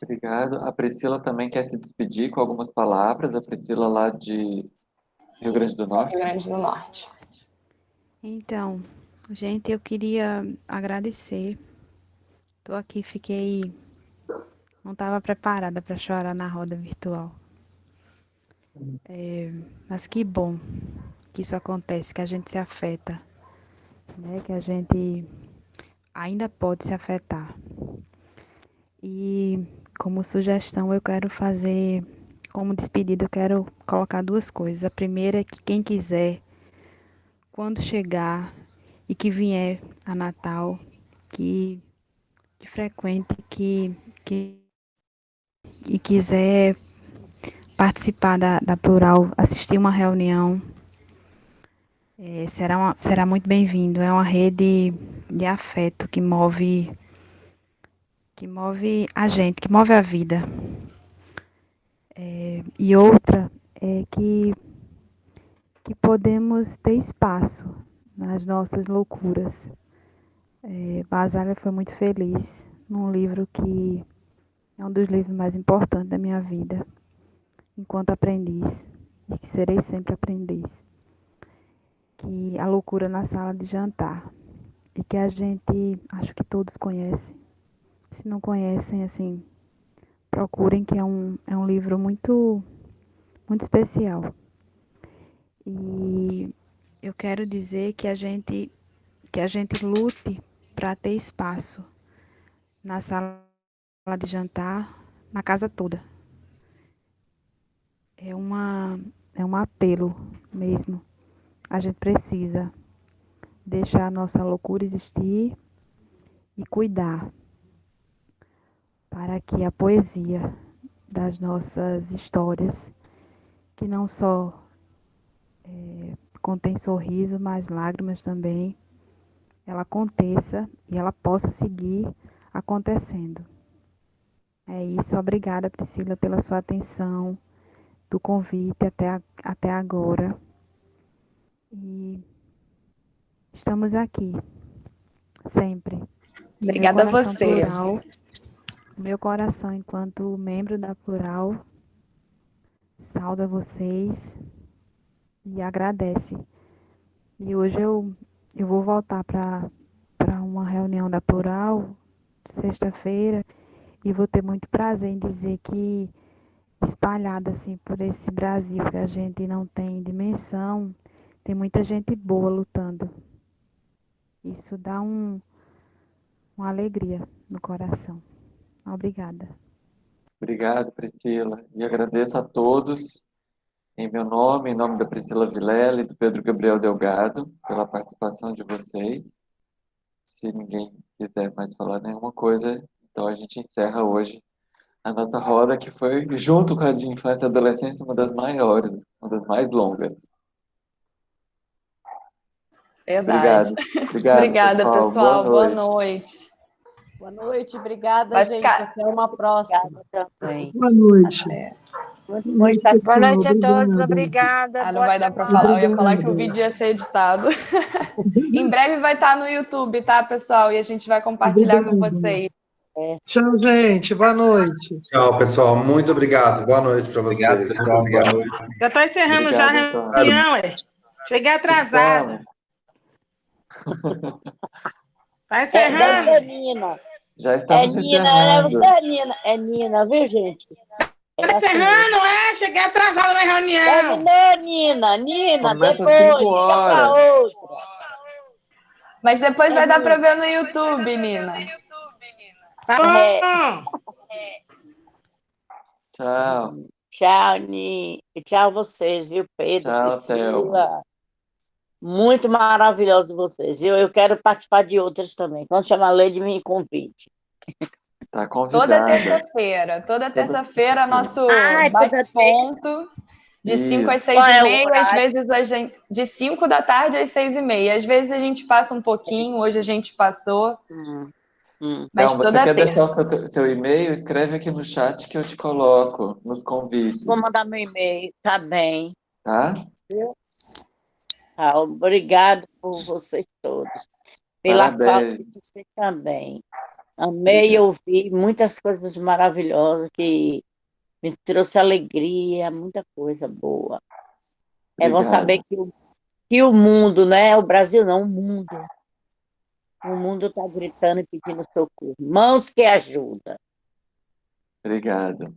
Obrigado. A Priscila também quer se despedir com algumas palavras. A Priscila lá de Rio Grande do Norte. Rio Grande do Norte. Então, gente, eu queria agradecer. Estou aqui, não estava preparada para chorar na roda virtual. Mas que bom que isso acontece, que a gente se afeta, né? Que a gente ainda pode se afetar. E como sugestão eu quero fazer, como despedida eu quero colocar duas coisas. A primeira é que quem quiser, quando chegar e que vier a Natal, que frequente, e quiser participar da Plural, assistir uma reunião, será muito bem-vindo. É uma rede de afeto que move a gente, que move a vida. E outra é que podemos ter espaço nas nossas loucuras. Basália foi muito feliz num livro que é um dos livros mais importantes da minha vida, enquanto aprendiz, e que serei sempre aprendiz, que A Loucura na Sala de Jantar, e que a gente, acho que todos conhecem. Se não conhecem, assim, procurem, que é um livro muito, muito especial. E eu quero dizer que a gente lute para ter espaço na sala de jantar, na casa toda. é um apelo mesmo. A gente precisa deixar a nossa loucura existir e cuidar para que a poesia das nossas histórias, que não só contém sorriso, mas lágrimas também, ela aconteça e ela possa seguir acontecendo. É isso, obrigada, Priscila, pela sua atenção, do convite até agora. E estamos aqui, sempre. Obrigada a Meu coração você. Plural, meu coração, enquanto membro da Plural, sauda vocês e agradece. E hoje eu vou voltar para uma reunião da Plural, sexta-feira, e vou ter muito prazer em dizer que, espalhado assim por esse Brasil que a gente não tem dimensão, tem muita gente boa lutando. Isso dá uma alegria no coração. Obrigada. Obrigado, Priscila. E agradeço a todos, em meu nome, em nome da Priscila Vilela e do Pedro Gabriel Delgado, pela participação de vocês. Se ninguém quiser mais falar nenhuma coisa, então a gente encerra hoje a nossa roda, que foi, junto com a de infância e adolescência, uma das maiores, uma das mais longas. Verdade. Obrigado, Obrigada, pessoal. pessoal. Boa Boa noite. Boa noite, obrigada, Vai gente. ficar. Até uma próxima. Também. Boa noite. Até. Boa noite a Boa noite a todos, Obrigado. obrigada. Não Boa vai dar para semana. falar. Eu ia falar que o Obrigado. vídeo ia ser editado. Em breve vai estar no YouTube, tá, pessoal? E a gente vai compartilhar com Obrigado. vocês. Tchau, gente. Boa noite. Tchau, pessoal. Muito obrigado. Boa noite para Obrigado, vocês. pessoal. Boa noite. Já estou encerrando já a Obrigado, então. reunião, Cheguei atrasada. Tá encerrando? É Nina. Já estamos encerrando. É Nina, viu, gente? Tá encerrando, Cheguei atrasada na reunião. Terminou, Nina, Começa depois, às 5 fica horas. pra outra. Mas depois vai dar para ver no YouTube, Nina. Tá bom. Tchau. Tchau, Nina. Tchau vocês, viu, Pedro, Tchau, Priscila. Thelma. Muito maravilhoso vocês. Eu quero participar de outras também. Quando chamar a Lady, me convite. Tá Toda convidada. terça-feira, nosso Ai, toda bate-ponto, de 5 às Isso. 6h30, Qual é o às horário? vezes a gente. De 5 da tarde às 6h30. Às vezes a gente passa um pouquinho, hoje a gente passou, mas Thelma, você toda quer deixar terça. o seu e-mail? Escreve aqui no chat que eu te coloco nos convites, Vou mandar meu e-mail, tá bem. tá? Tá, obrigado por vocês todos. Pela fala de Parabéns. vocês também. Amei ouvir muitas coisas maravilhosas que me trouxe alegria, muita coisa boa. É bom Obrigado. saber que o mundo, né? O Brasil não, o mundo está gritando e pedindo socorro. Mãos que ajudam. Obrigado.